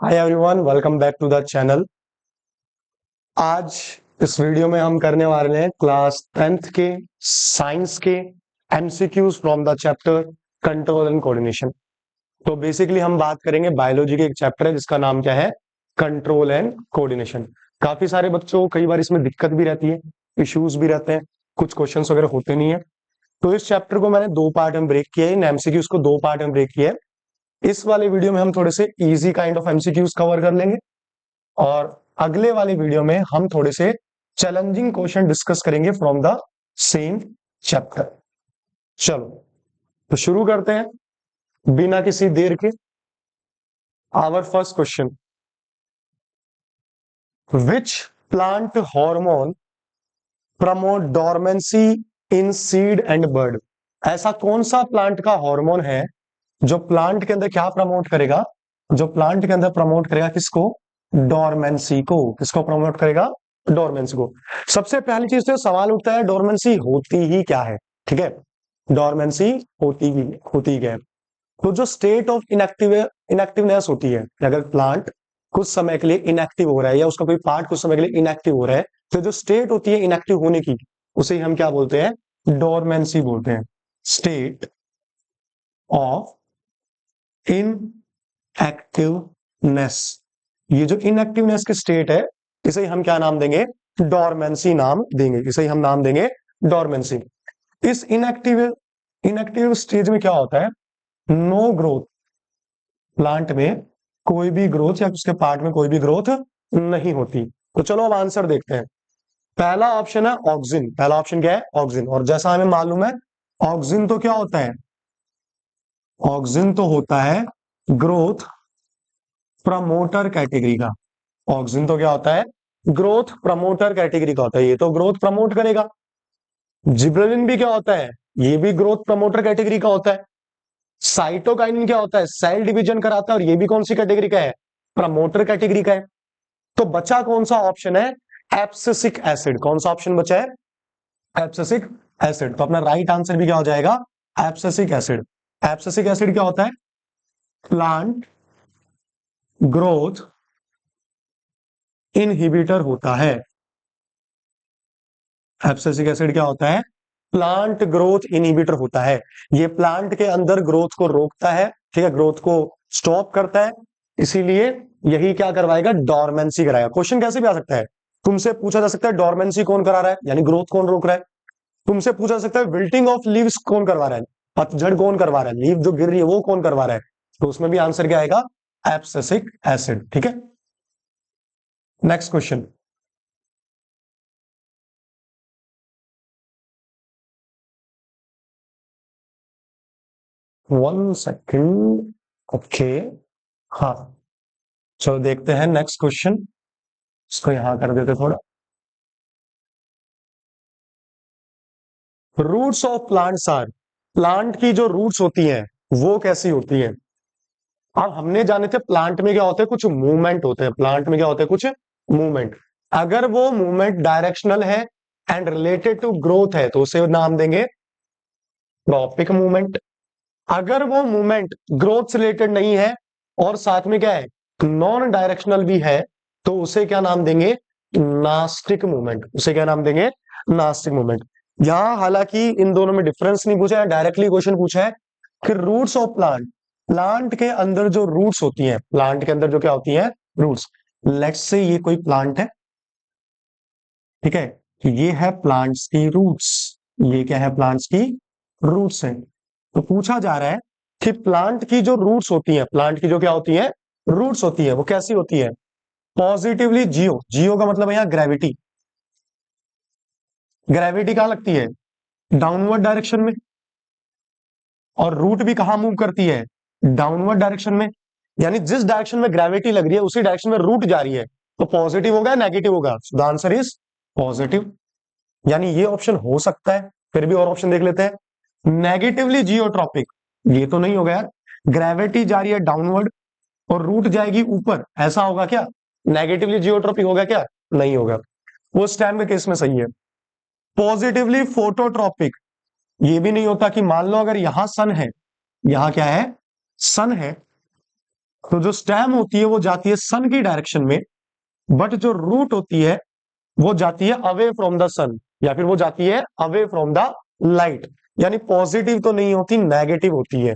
Hi everyone, welcome back to the channel. आज इस video में हम करने वाले हैं क्लास 10th के साइंस के MCQs from the chapter control and coordination. तो बेसिकली हम बात करेंगे बायोलॉजी के एक चैप्टर है जिसका नाम क्या है, कंट्रोल एंड कोऑर्डिनेशन। काफी सारे बच्चों को कई बार इसमें दिक्कत भी रहती है, इश्यूज भी रहते हैं, कुछ क्वेश्चंस वगैरह होते नहीं है। तो इस चैप्टर को मैंने दो पार्ट में ब्रेक किया है, इन एमसीक्यूज को दो पार्ट में ब्रेक किया है। इस वाले वीडियो में हम थोड़े से easy kind of MCQs cover कर लेंगे और अगले वाले वीडियो में हम थोड़े से चैलेंजिंग क्वेश्चन डिस्कस करेंगे फ्रॉम द सेम चैप्टर। चलो तो शुरू करते हैं बिना किसी देर के। Our first question, which plant hormone promote dormancy in seed and bud? ऐसा कौन सा प्लांट का हार्मोन है जो प्लांट के अंदर क्या प्रमोट करेगा, जो प्लांट के अंदर प्रमोट करेगा किसको? डोरमेंसी को। किसको प्रमोट करेगा? डोरमेंसी को। सबसे पहली चीज तो सवाल उठता है डोरमेंसी होती ही क्या है। ठीक है, डोरमेंसी होती क्या है? तो जो स्टेट ऑफ इनएक्टिवनेस होती है, अगर प्लांट कुछ समय के लिए इनएक्टिव हो रहा है या उसका कोई पार्ट कुछ समय के लिए इनएक्टिव हो रहा है, तो जो स्टेट होती है इनएक्टिव होने की, उसे हम क्या बोलते हैं? डोरमेंसी बोलते हैं। स्टेट ऑफ इनएक्टिवनेस, ये जो इनएक्टिवनेस की स्टेट है इसे हम क्या नाम देंगे? डोरमेंसी नाम देंगे। इसे हम नाम देंगे डोरमेंसी। इस इनएक्टिव स्टेज में क्या होता है? नो ग्रोथ, प्लांट में कोई भी ग्रोथ या उसके पार्ट में कोई भी ग्रोथ नहीं होती। तो चलो अब आंसर देखते हैं। पहला ऑप्शन है ऑक्सिन। पहला ऑप्शन क्या है? ऑक्सिन। और जैसा हमें मालूम है ऑक्सिन तो क्या होता है? ऑक्सिन तो होता है ग्रोथ प्रमोटर कैटेगरी का। ऑक्सिन तो क्या होता है? ग्रोथ प्रमोटर कैटेगरी का होता है। ये तो ग्रोथ प्रमोट करेगा। जिब्रेलिन भी क्या होता है? ये भी ग्रोथ प्रमोटर कैटेगरी का होता है। साइटोकाइनिन क्या होता है? सेल डिवीजन कराता है, और ये भी कौन सी कैटेगरी का है? प्रमोटर कैटेगरी का है। तो बचा कौन सा ऑप्शन है? Abscisic acid. कौन सा ऑप्शन बचा है? Abscisic acid. तो अपना राइट आंसर भी क्या हो जाएगा? Abscisic acid. एब्सिसिक एसिड क्या होता है? प्लांट ग्रोथ इनहिबिटर होता है। एब्सिसिक एसिड क्या होता है? प्लांट ग्रोथ इनहिबिटर होता है। ये प्लांट के अंदर ग्रोथ को रोकता है, ठीक है, ग्रोथ को स्टॉप करता है। इसीलिए यही क्या करवाएगा? डोरमेंसी कराएगा। क्वेश्चन कैसे भी आ सकता है, तुमसे पूछा जा सकता है डोरमेंसी कौन करा रहा है, यानी ग्रोथ कौन रोक रहा है। तुमसे पूछा जा सकता है विल्टिंग ऑफ लीव्स कौन करवा रहा है, पतझड़ कौन करवा रहा है, लीव जो गिर रही है वो कौन करवा रहा है। तो उसमें भी आंसर क्या आएगा? Abscisic acid. ठीक है, next question. One second. Okay, हाँ, चलो देखते हैं नेक्स्ट क्वेश्चन। इसको यहां कर देते थोड़ा। Roots of plants are, plant की जो रूट्स होती हैं वो कैसी होती हैं? अब हमने जाने थे प्लांट में क्या होते हैं? कुछ मूवमेंट होते हैं। प्लांट में क्या होते हैं? कुछ मूवमेंट। अगर वो मूवमेंट डायरेक्शनल है एंड रिलेटेड टू ग्रोथ है तो उसे नाम देंगे ट्रॉपिक मूवमेंट। अगर वो मूवमेंट ग्रोथ से रिलेटेड नहीं है और साथ में क्या है, नॉन डायरेक्शनल भी है, तो उसे क्या नाम देंगे? Nastic movement. उसे क्या नाम देंगे? Nastic movement. यहां हालांकि इन दोनों में डिफरेंस नहीं पूछा है, डायरेक्टली क्वेश्चन पूछा है कि रूट्स ऑफ प्लांट, प्लांट के अंदर जो रूट्स होती हैं, प्लांट के अंदर जो क्या होती हैं? रूट्स। लेट्स से ये कोई प्लांट है, ठीक है, ये है प्लांट्स की रूट्स। ये क्या है? प्लांट्स की रूट्स है। तो पूछा जा रहा है कि प्लांट की जो रूट्स होती हैं, प्लांट की जो क्या होती है? रूट्स होती है, वो कैसी होती है? पॉजिटिवली जियो, जियो का मतलब है यहाँ ग्रेविटी। ग्रेविटी कहां लगती है? डाउनवर्ड डायरेक्शन में। और रूट भी कहां मूव करती है? डाउनवर्ड डायरेक्शन में। यानी जिस डायरेक्शन में ग्रेविटी लग रही है उसी डायरेक्शन में रूट जा रही है। तो पॉजिटिव होगा, नेगेटिव होगा? The answer is positive. यानी ये ऑप्शन हो सकता है। फिर भी और ऑप्शन देख लेते हैं। नेगेटिवली जियोट्रॉपिक, ये तो नहीं होगा यार। ग्रेविटी जा रही है डाउनवर्ड और रूट जाएगी ऊपर, ऐसा होगा क्या? नेगेटिवली जियोट्रॉपिक होगा क्या? नहीं होगा। वो स्टैम के केस में सही है। पॉजिटिवली फोटोट्रॉपिक, ये भी नहीं होता कि मान लो अगर यहां सन है, यहां क्या है? सन है, तो जो स्टेम होती है वो जाती है सन की डायरेक्शन में, बट जो रूट होती है वो जाती है अवे फ्रॉम द सन, या फिर वो जाती है अवे फ्रॉम द लाइट। यानी पॉजिटिव तो नहीं होती, नेगेटिव होती है।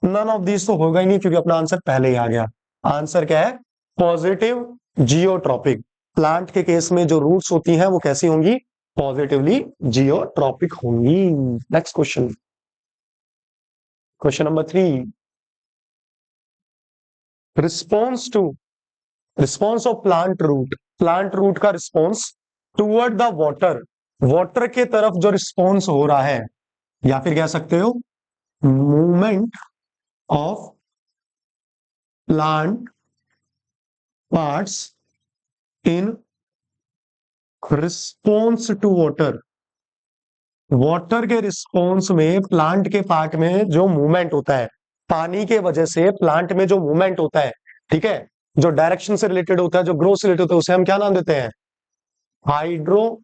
नन ऑफ दिस तो होगा ही नहीं, क्योंकि अपना आंसर पहले ही आ गया। आंसर क्या है? Positive geotropic. प्लांट के केस में जो रूट्स होती हैं वो कैसी होंगी? पॉजिटिवली जियोट्रॉपिक होंगी। Next question, question number 3। Response to, response of plant root, plant root का response toward the water, water के तरफ जो रिस्पॉन्स हो रहा है, या फिर कह सकते हो movement of plant parts in response to water. Water के रिस्पॉन्स में प्लांट के पार्ट में जो मूवमेंट होता है, पानी के वजह से प्लांट में जो मूवमेंट होता है, ठीक है, जो डायरेक्शन से रिलेटेड होता है, जो ग्रोथ से रिलेटेड होता है, उसे हम क्या नाम देते हैं? हाइड्रोट्रोपिज्म।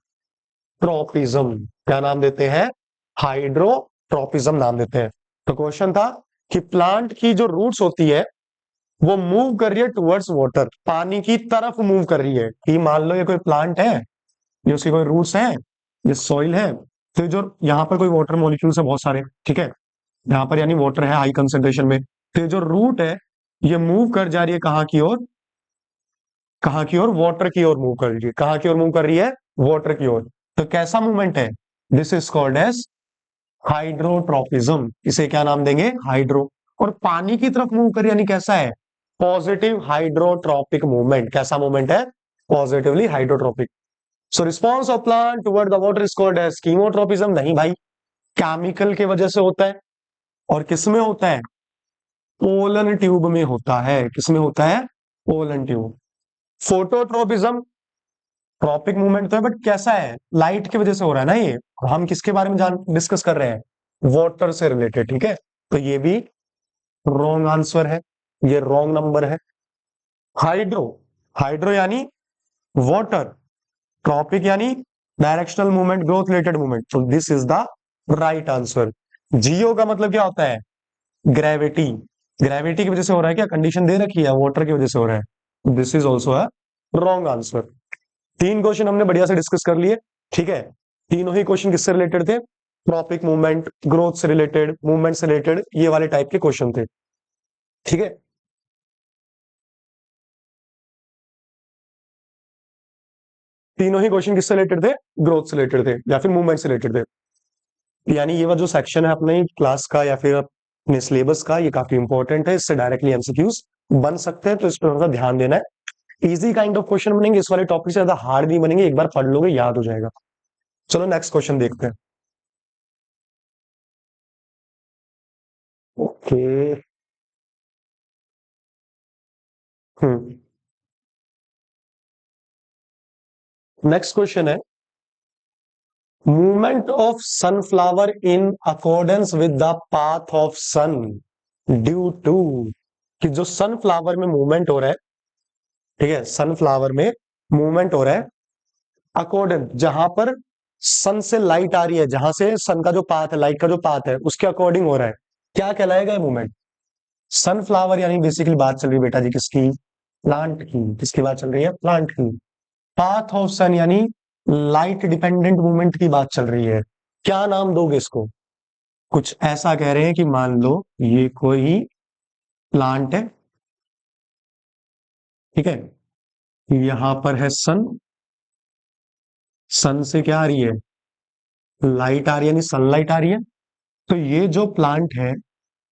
क्या नाम देते हैं? हाइड्रोट्रोपिज्म नाम देते हैं। तो क्वेश्चन था कि प्लांट की जो रूट्स होती है वो मूव कर रही है टुवर्ड्स वाटर, पानी की तरफ मूव कर रही है। कि मान लो ये कोई प्लांट है, ये उसके कोई रूट्स हैं, ये सॉइल है, तो जो यहाँ पर कोई वाटर मॉलिक्यूल्स है बहुत सारे, ठीक है, यहाँ पर यानी वाटर है हाई कंसेंट्रेशन में, तो ये जो रूट है ये मूव कर जा रही है कहाँ की ओर? कहाँ की ओर? वाटर की ओर मूव कर रही है। कहाँ की ओर मूव कर रही है? वाटर की ओर। तो कैसा मूवमेंट है? This is called as hydrotropism. इसे क्या नाम देंगे? हाइड्रो। और पानी की तरफ मूव कर, यानी कैसा है? Positive hydrotropic movement. कैसा मूवमेंट है? Positively hydrotropic. So response of plant toward the water is called as chemotropism. नहीं भाई, केमिकल के वजह से होता है। और किसमें होता है? पोलन ट्यूब में होता है। किसमें होता है? Pollen tube. Phototropism, tropic movement तो है, बट कैसा है? लाइट की वजह से हो रहा है ना ये। हम किसके बारे में जान डिस्कस कर रहे हैं? वाटर से रिलेटेड, ठीक है। तो ये भी रॉन्ग आंसर है, ये रॉन्ग नंबर है। हाइड्रो, हाइड्रो यानी वाटर, ट्रॉपिक यानी directional movement, growth related movement. तो this is the right answer. Geo का मतलब क्या होता है? ग्रेविटी। ग्रेविटी की वजह से हो रहा है क्या? कंडीशन दे रखी है, वाटर की वजह से हो रहा है। This is also a wrong answer. 3 question हमने बढ़िया से डिस्कस कर लिए, ठीक है। तीनों ही क्वेश्चन किससे रिलेटेड थे? ट्रॉपिक मूवमेंट, ग्रोथ से रिलेटेड, मूवमेंट से रिलेटेड, ये वाले टाइप के क्वेश्चन थे, ठीक है। तीनों ही क्वेश्चन किससे रिलेटेड थे? ग्रोथ से रिलेटेड थे या फिर मूवमेंट से रिलेटेड थे। यानी ये वाला जो सेक्शन है अपने क्लास का या फिर अपने सिलेबस का, ये काफी इंपॉर्टेंट है। इससे डायरेक्टली एमसीक्यूज बन सकते हैं, तो इस पर थोड़ा ध्यान देना है। इजी काइंड ऑफ क्वेश्चन बनेंगे, इस वाले टॉपिक से ज्यादा हार्ड नहीं बनेंगे। एक बार पढ़ लोगे याद हो जाएगा। चलो नेक्स्ट क्वेश्चन देखते हैं। ओके, हम्म, नेक्स्ट क्वेश्चन है movement of sunflower in accordance with the path of sun due to. कि जो सनफ्लावर में मूवमेंट हो रहा है, ठीक है, सनफ्लावर में मूवमेंट हो रहा है अकॉर्डिंग, जहां पर सन से लाइट आ रही है, जहां से सन का जो पाथ है, लाइट का जो पाथ है, उसके अकॉर्डिंग हो रहा है। क्या कहलाएगा ये मूवमेंट? सनफ्लावर यानी बेसिकली बात चल रही है बेटा जी किसकी? प्लांट की। किसकी बात चल रही है? प्लांट की। पाथ ऑफ सन यानी लाइट डिपेंडेंट मूवमेंट की बात चल रही है। क्या नाम दोगे इसको? कुछ ऐसा कह रहे हैं कि मान लो ये कोई प्लांट है, ठीक है, यहां पर है सन, सन से क्या आ रही है? लाइट आ रही है, यानी सनलाइट आ रही है। तो ये जो प्लांट है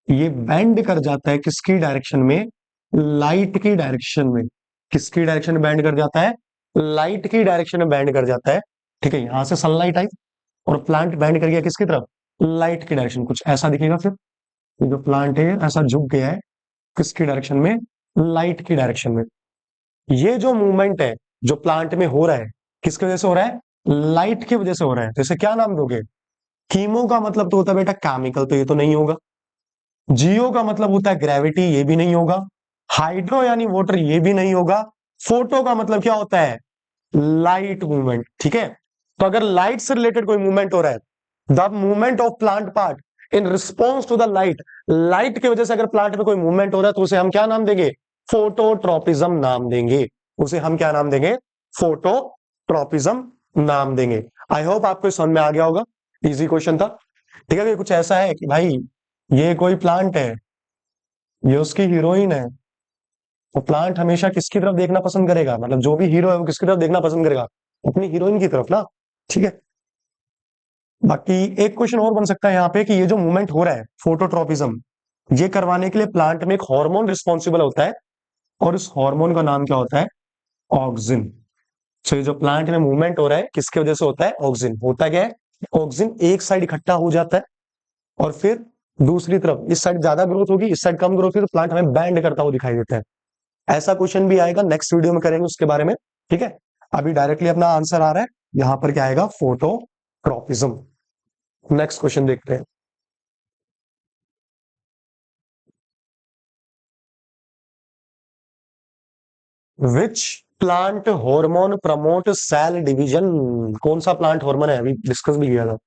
ये बेंड कर जाता है किसकी डायरेक्शन में? लाइट की डायरेक्शन में। किसकी डायरेक्शन में बेंड कर जाता है? लाइट की डायरेक्शन में बेंड कर जाता है, ठीक है। यहां से सनलाइट आई और प्लांट बेंड कर गया किसकी तरफ? लाइट की डायरेक्शन। कुछ ऐसा दिखेगा फिर। ये जो प्लांट है ऐसा झुक गया है किसकी डायरेक्शन में? लाइट की डायरेक्शन में। ये जो मूवमेंट है जो प्लांट में हो रहा है, किसकी वजह से हो रहा है? लाइट की वजह से हो रहा है। तो इसे क्या नाम दोगे? कीमो का मतलब तो होता है बेटा केमिकल, तो ये तो नहीं होगा। जियो का मतलब होता है ग्रेविटी, ये भी नहीं होगा। हाइड्रो यानी वाटर, ये भी नहीं होगा। फोटो का मतलब क्या होता है? लाइट मूवमेंट, ठीक है। तो अगर लाइट से रिलेटेड कोई मूवमेंट हो रहा है, the movement of plant part in response to the light, light की वजह से अगर प्लांट में कोई मूवमेंट हो रहा है तो उसे हम क्या नाम देंगे? फोटोट्रोपिज्म नाम देंगे। उसे हम क्या नाम देंगे? फोटोट्रोपिज्म नाम देंगे। आई होप आपको समझ में आ गया होगा। इजी क्वेश्चन था। ठीक है, कुछ ऐसा है कि भाई ये कोई प्लांट है, ये उसकी हीरोइन है, तो प्लांट हमेशा किसकी तरफ देखना पसंद करेगा? मतलब जो भी हीरो है वो किसकी तरफ देखना पसंद करेगा? अपनी हीरोइन की तरफ ना। ठीक है। बाकी एक क्वेश्चन और बन सकता है यहाँ पे कि ये जो मूवमेंट हो रहा है फोटोट्रोपिज्म, ये करवाने के लिए प्लांट में एक हार्मोन रिस्पॉन्सिबल होता है, और उस हार्मोन का नाम क्या होता है? ऑक्सिन। तो ये जो प्लांट में मूवमेंट हो रहा है किसकी वजह से होता है? ऑक्सिन। होता क्या है? ऑक्सिन एक साइड इकट्ठा हो जाता है और फिर दूसरी तरफ, इस साइड ज्यादा ग्रोथ होगी, इस साइड कम ग्रोथ होगी, तो प्लांट हमें बैंड करता हुआ दिखाई देता है। ऐसा क्वेश्चन भी आएगा, नेक्स्ट वीडियो में करेंगे उसके बारे में। ठीक है, अभी डायरेक्टली अपना आंसर आ रहा है यहां पर, क्या आएगा? फोटोट्रोपिज्म। नेक्स्ट क्वेश्चन देखते हैं। Which plant hormone promote cell division? कौन सा प्लांट हार्मोन है? अभी डिस्कस भी किया था।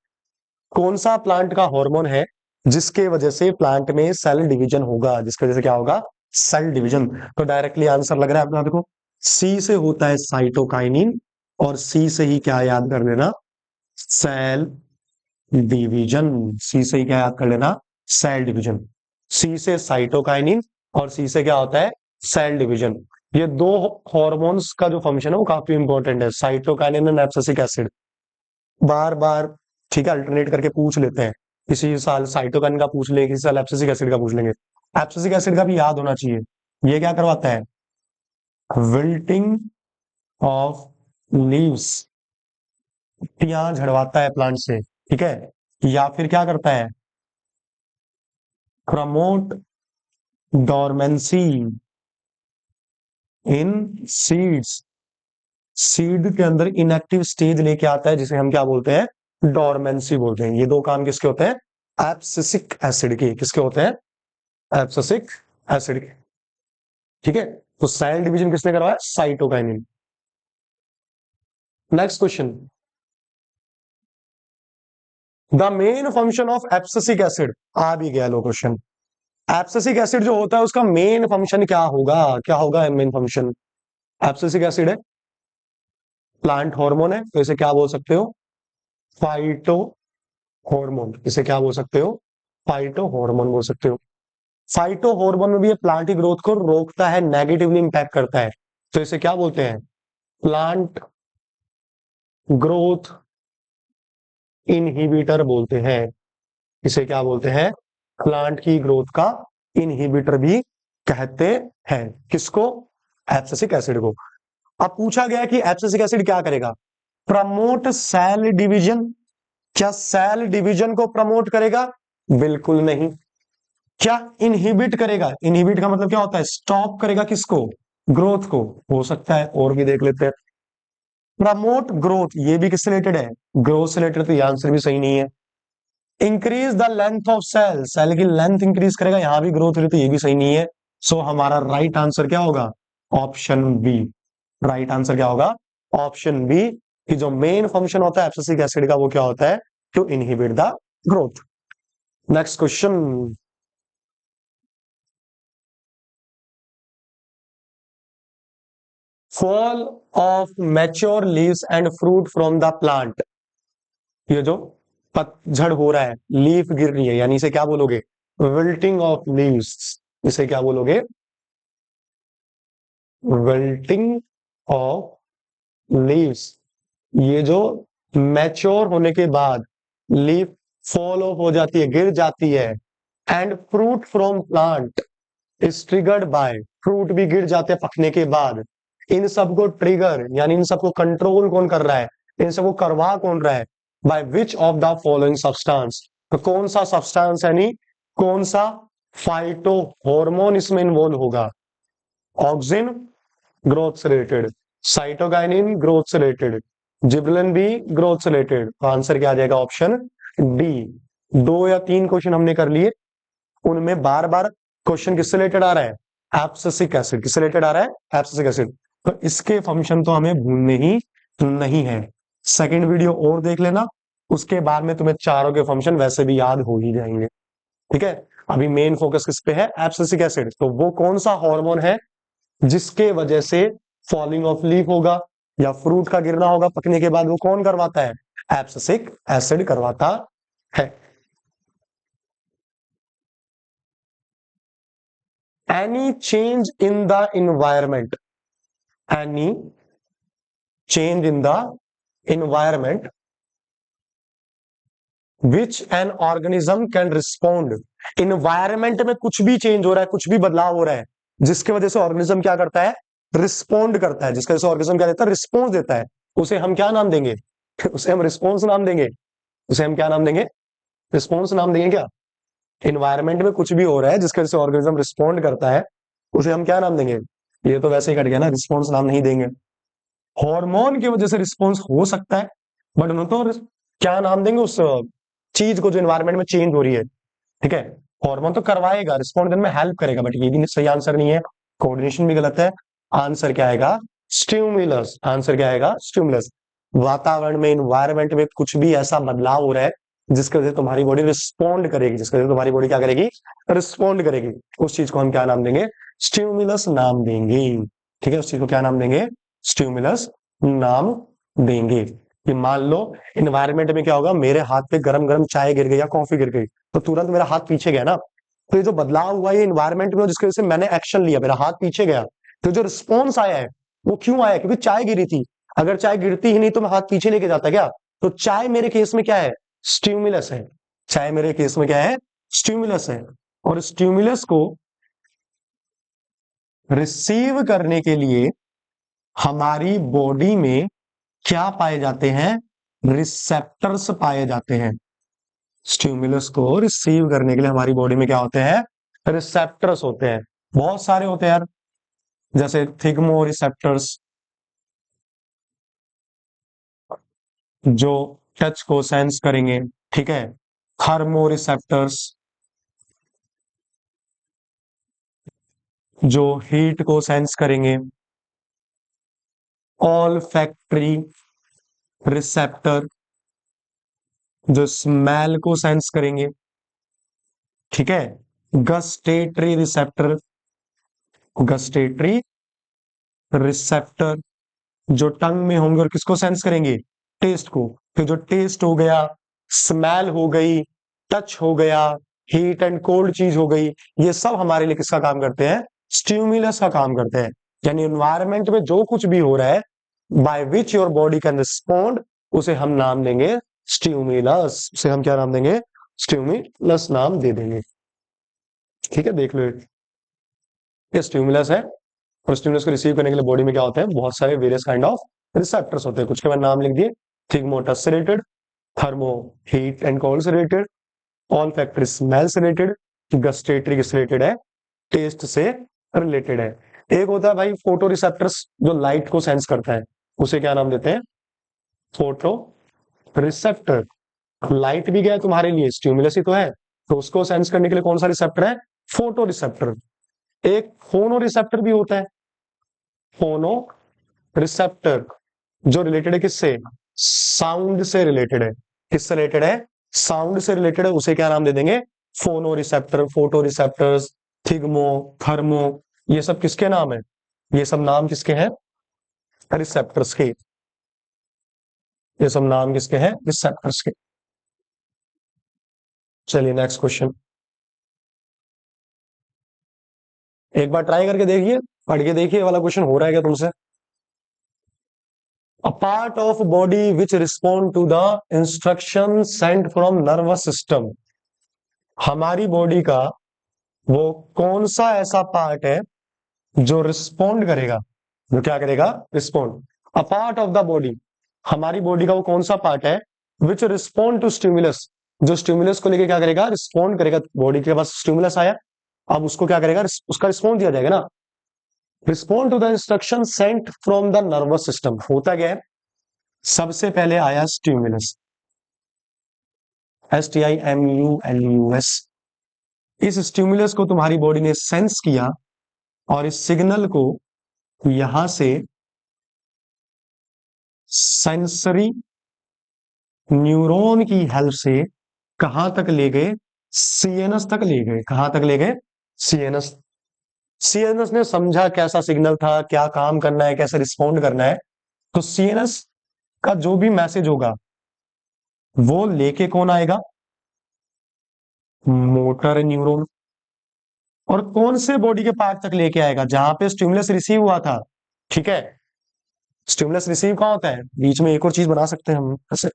कौन सा प्लांट का हार्मोन है जिसके वजह से प्लांट में सेल डिवीजन होगा? जिसकी वजह से क्या होगा? Cell division. तो डायरेक्टली आंसर लग रहा है अपना, देखो सी से होता है साइटोकाइनिन, और सी से ही क्या याद कर लेना? Cell division. सी से ही क्या याद कर लेना? Cell division. सी से साइटोकाइनिन और सी से क्या होता है? Cell division. ये दो हॉर्मोन्स का जो फंक्शन है वो काफी इंपॉर्टेंट है, साइटोकाइनिन एंड एब्सिसिक एसिड। बार बार ठीक है अल्टरनेट करके पूछ लेते हैं, किसी साल साइटोकाइनिन का पूछ लेंगे, किसी साल एब्सिसिक एसिड का पूछ लेंगे। एब्सिसिक एसिड का भी याद होना चाहिए। ये क्या करवाता है? विल्टिंग ऑफ लीव्स, पत्तियां झड़वाता है प्लांट से। ठीक है, या फिर क्या करता है? प्रमोट डोरमेंसी इन सीड्स, सीड के अंदर इनएक्टिव स्टेज लेके आता है, जिसे हम क्या बोलते हैं? डोरमेंसी बोलते हैं। ये दो काम किसके होते हैं? एब्सिसिक एसिड के। किसके होते हैं? एब्सिसिक एसिड के। ठीक है, तो सेल डिवीजन किसने करवाया? Cytokinin. Next question, the main function of abscisic acid. आ भी गया लो क्वेश्चन। एब्सिसिक एसिड जो होता है उसका मेन फंक्शन क्या होगा? क्या होगा मेन फंक्शन? एब्सिसिक एसिड है, प्लांट हार्मोन है, तो इसे क्या बोल सकते हो? Phyto hormone. इसे क्या बोल सकते हो? फाइटो हार्मोन बोल सकते हो। फाइटो हार्मोन में भी ये प्लांट की ग्रोथ को रोकता है, नेगेटिवली इंपैक्ट करता है, तो इसे क्या बोलते हैं? प्लांट ग्रोथ इनहिबिटर बोलते हैं। इसे क्या बोलते हैं? प्लांट की ग्रोथ का इनहिबिटर भी कहते हैं। किसको? एब्सिसिक एसिड को। अब पूछा गया कि एब्सिसिक एसिड क्या करेगा? Promote cell division. क्या सेल डिवीजन को प्रमोट करेगा? बिल्कुल नहीं। क्या इनहिबिट करेगा? इनहिबिट का मतलब क्या होता है? स्टॉप करेगा किसको? ग्रोथ को। हो सकता है, और भी देख लेते हैं। प्रमोट ग्रोथ, ये भी किससे रिलेटेड है? ग्रोथ से रिलेटेड, तो ये आंसर भी सही नहीं है। Increase the length of cell, cell की लेंथ इंक्रीज करेगा, यहां भी ग्रोथ रही, तो ये भी सही नहीं है। सो हमारा राइट आंसर क्या होगा? Option B. राइट आंसर क्या होगा? ऑप्शन बी, कि जो मेन फंक्शन होता है एब्सिसिक एसिड का वो क्या होता है? To inhibit the growth. Next question, fall of mature leaves and fruit from the plant. ये जो पतझड़ हो रहा है, लीफ गिर रही है, यानी इसे क्या बोलोगे? Wilting of leaves. इसे क्या बोलोगे? Wilting of leaves. ये जो मैच्योर होने के बाद लीफ फॉल ऑफ हो जाती है, गिर जाती है, and fruit from plant is triggered by, fruit भी गिर जाते हैं पकने के बाद। इन सबको ट्रिगर यानी इन सबको कंट्रोल कौन कर रहा है? इन सबको करवा कौन रहा है? By which of the following substance. तो कौन सा सब्सटेंस, यानी कौन सा फाइटो हार्मोन इसमें इन्वॉल्व होगा? ऑक्सिन ग्रोथ से रिलेटेड, साइटोकाइनिन ग्रोथ से रिलेटेड, जिबरेलिन भी ग्रोथ से रिलेटेड। तो आंसर क्या आ जाएगा? Option D. दो या तीन क्वेश्चन हमने कर लिए, उनमें बार बार क्वेश्चन किससे रिलेटेड आ रहा है? Abscisic acid. किससे रिलेटेड आ रहा है? Abscisic acid. तो इसके फंक्शन तो हमें भूलने ही नहीं है। सेकंड वीडियो और देख लेना, उसके बाद में तुम्हें चारों के फंक्शन वैसे भी याद हो ही जाएंगे। ठीक है, अभी मेन फोकस किस पे है? Abscisic acid. तो वो कौन सा हार्मोन है जिसके वजह से फॉलिंग ऑफ लीफ होगा या फ्रूट का गिरना होगा पकने के बाद, वो कौन करवाता है? एब्सिसिक एसिड करवाता है। Any change in the environment, any change in the environment which an organism can respond. Environment में कुछ भी चेंज हो रहा है, कुछ भी बदलाव हो रहा है, जिसकी वजह से ऑर्गेनिज्म क्या करता है? रिस्पॉन्ड करता है। जिसकी वजह से ऑर्गेनिज्म क्या देता है? रिस्पॉन्स देता है। उसे हम क्या नाम देंगे? उसे हम रिस्पॉन्स नाम देंगे। उसे हम क्या नाम देंगे? रिस्पॉन्स नाम देंगे क्या? इन्वायरमेंट में कुछ भी हो रहा है जिसकी वजह से ऑर्गेनिज्म रिस्पॉन्ड करता है, उसे हम क्या नाम देंगे? ये तो वैसे ही कट गया ना, रिस्पॉन्स नाम नहीं देंगे। हार्मोन की वजह से रिस्पॉन्स हो सकता है, बट उन्होंने तो क्या नाम देंगे उस चीज को जो एनवायरमेंट में चेंज हो रही है? ठीक है, हार्मोन तो करवाएगा, रिस्पॉन्ड करने में हेल्प करेगा, बट ये भी सही आंसर नहीं है। कोऑर्डिनेशन भी गलत है। आंसर क्या आएगा? स्टिमुलस। आंसर क्या आएगा? स्टिमुलस। वातावरण में, इन्वायरमेंट में कुछ भी ऐसा बदलाव हो रहा है जिसकी वजह से तुम्हारी बॉडी रिस्पॉन्ड करेगी, जिसकी वजह से तुम्हारी बॉडी क्या करेगी? रिस्पॉन्ड करेगी। उस चीज को हम क्या नाम देंगे? स्टिमुलस नाम देंगे। ठीक है, उस चीज को क्या नाम देंगे? स्टिमुलस नाम देंगे। कि मान लो इन्वायरमेंट में क्या होगा, मेरे हाथ पे गरम गरम चाय गिर गई या कॉफी गिर गई, तो तुरंत मेरा हाथ पीछे गया ना। तो ये जो बदलाव हुआ ये इन्वायरमेंट में, जिसकी वजह से मैंने एक्शन लिया, मेरा हाथ पीछे गया, तो जो रिस्पॉन्स आया है वो क्यों आया? क्योंकि चाय गिरी थी। अगर चाय गिरती ही नहीं तो मैं हाथ पीछे लेके जाता क्या? तो चाय मेरे केस में क्या है? स्टिमुलस है। चाय मेरे केस में क्या है? स्टिमुलस है। और स्टिमुलस को रिसीव करने के लिए हमारी बॉडी में क्या पाए जाते हैं? रिसेप्टर्स पाए जाते हैं। स्टिमुलस को रिसीव करने के लिए हमारी बॉडी में क्या होते हैं? रिसेप्टर्स होते हैं। बहुत सारे होते हैं यार, जैसे थिग्मो रिसेप्टर्स जो टच को सेंस करेंगे, ठीक है। थर्मो रिसेप्टर्स जो हीट को सेंस करेंगे। ऑल फैक्ट्री रिसेप्टर जो स्मेल को सेंस करेंगे, ठीक है। गस्टेटरी रिसेप्टर, गस्टेटरी रिसेप्टर जो टंग में होंगे और किसको सेंस करेंगे? टेस्ट को। फिर जो टेस्ट हो गया, स्मेल हो गई, टच हो गया, हीट एंड कोल्ड चीज हो गई, ये सब हमारे लिए किसका काम करते हैं? स्टिमुलस का काम करते हैं। यानी एनवायरमेंट में जो कुछ भी हो रहा है by which your body can respond, उसे हम नाम देंगे स्टिमुलस। उसे हम क्या नाम देंगे? स्टिमुलस नाम दे देंगे। ठीक है, देख लो, ये स्टिमुलस है। और स्टिमुलस को रिसीव करने के लिए बॉडी में क्या होते हैं? बहुत सारे वेरियस काइंड ऑफ रिसेप्टर्स होते हैं। कुछ के बाद नाम लिख दिए। थिग्मो टच से related, thermo heat and cold से रिलेटेड, ऑल फैक्टरी स्मेल से रिलेटेड, गस्टेटरी से रिलेटेड है, टेस्ट से रिलेटेड है। एक होता है भाई फोटो रिसेप्टर्स जो लाइट को सेंस करता है, उसे क्या नाम देते हैं? Photo receptor. लाइट भी गया तुम्हारे लिए, स्टिमुलस ही तो है, तो उसको सेंस करने के लिए कौन सा रिसेप्टर है? Photo receptor. एक फोनो रिसेप्टर भी होता है, फोनो रिसेप्टर जो रिलेटेड है किससे? साउंड से रिलेटेड है। किससे रिलेटेड है? साउंड से रिलेटेड है। उसे क्या नाम दे देंगे? फोनो रिसेप्टर, फोटो रिसेप्टर्स, थिग्मो, थर्मो, ये सब किसके नाम है? ये सब नाम किसके हैं? रिसेप्टर्स के। ये सब नाम किसके हैं? रिसेप्टर्स के। चलिए नेक्स्ट क्वेश्चन, एक बार ट्राई करके देखिए, पढ़ के देखिए वाला क्वेश्चन हो रहा है क्या तुमसे? A part of body which respond to the instruction sent from nervous system। हमारी बॉडी का वो कौन सा ऐसा पार्ट है जो रिस्पॉन्ड करेगा? जो क्या करेगा? Respond. A part of the body, हमारी बॉडी का वो कौन सा पार्ट है विच रिस्पॉन्ड टू स्टिमुलस, जो स्टिमुलस को लेके क्या करेगा? रिस्पॉन्ड करेगा। बॉडी के पास स्टिमुलस आया, अब उसको क्या करेगा? उसका रिस्पॉन्ड दिया जाएगा ना। Respond to the instruction sent from the nervous system. होता क्या है? सबसे पहले आया स्टिमुलस, STIMULUS। इस स्टिमुलस को तुम्हारी बॉडी ने सेंस किया और इस सिग्नल को यहां से सेंसरी न्यूरॉन की हेल्प से कहां तक ले गए? CNS तक ले गए। कहां तक ले गए? CNS सीएनएस ने समझा कैसा सिग्नल था, क्या काम करना है, कैसे रिस्पॉन्ड करना है। तो सीएनएस का जो भी मैसेज होगा वो लेके कौन आएगा, मोटर न्यूरॉन। और कौन से बॉडी के पार्ट तक लेके आएगा, जहां पे स्टिमुलस रिसीव हुआ था। ठीक है, स्टिमुलस रिसीव कहाँ होता है, बीच में एक और चीज बना सकते हैं हम ऐसे,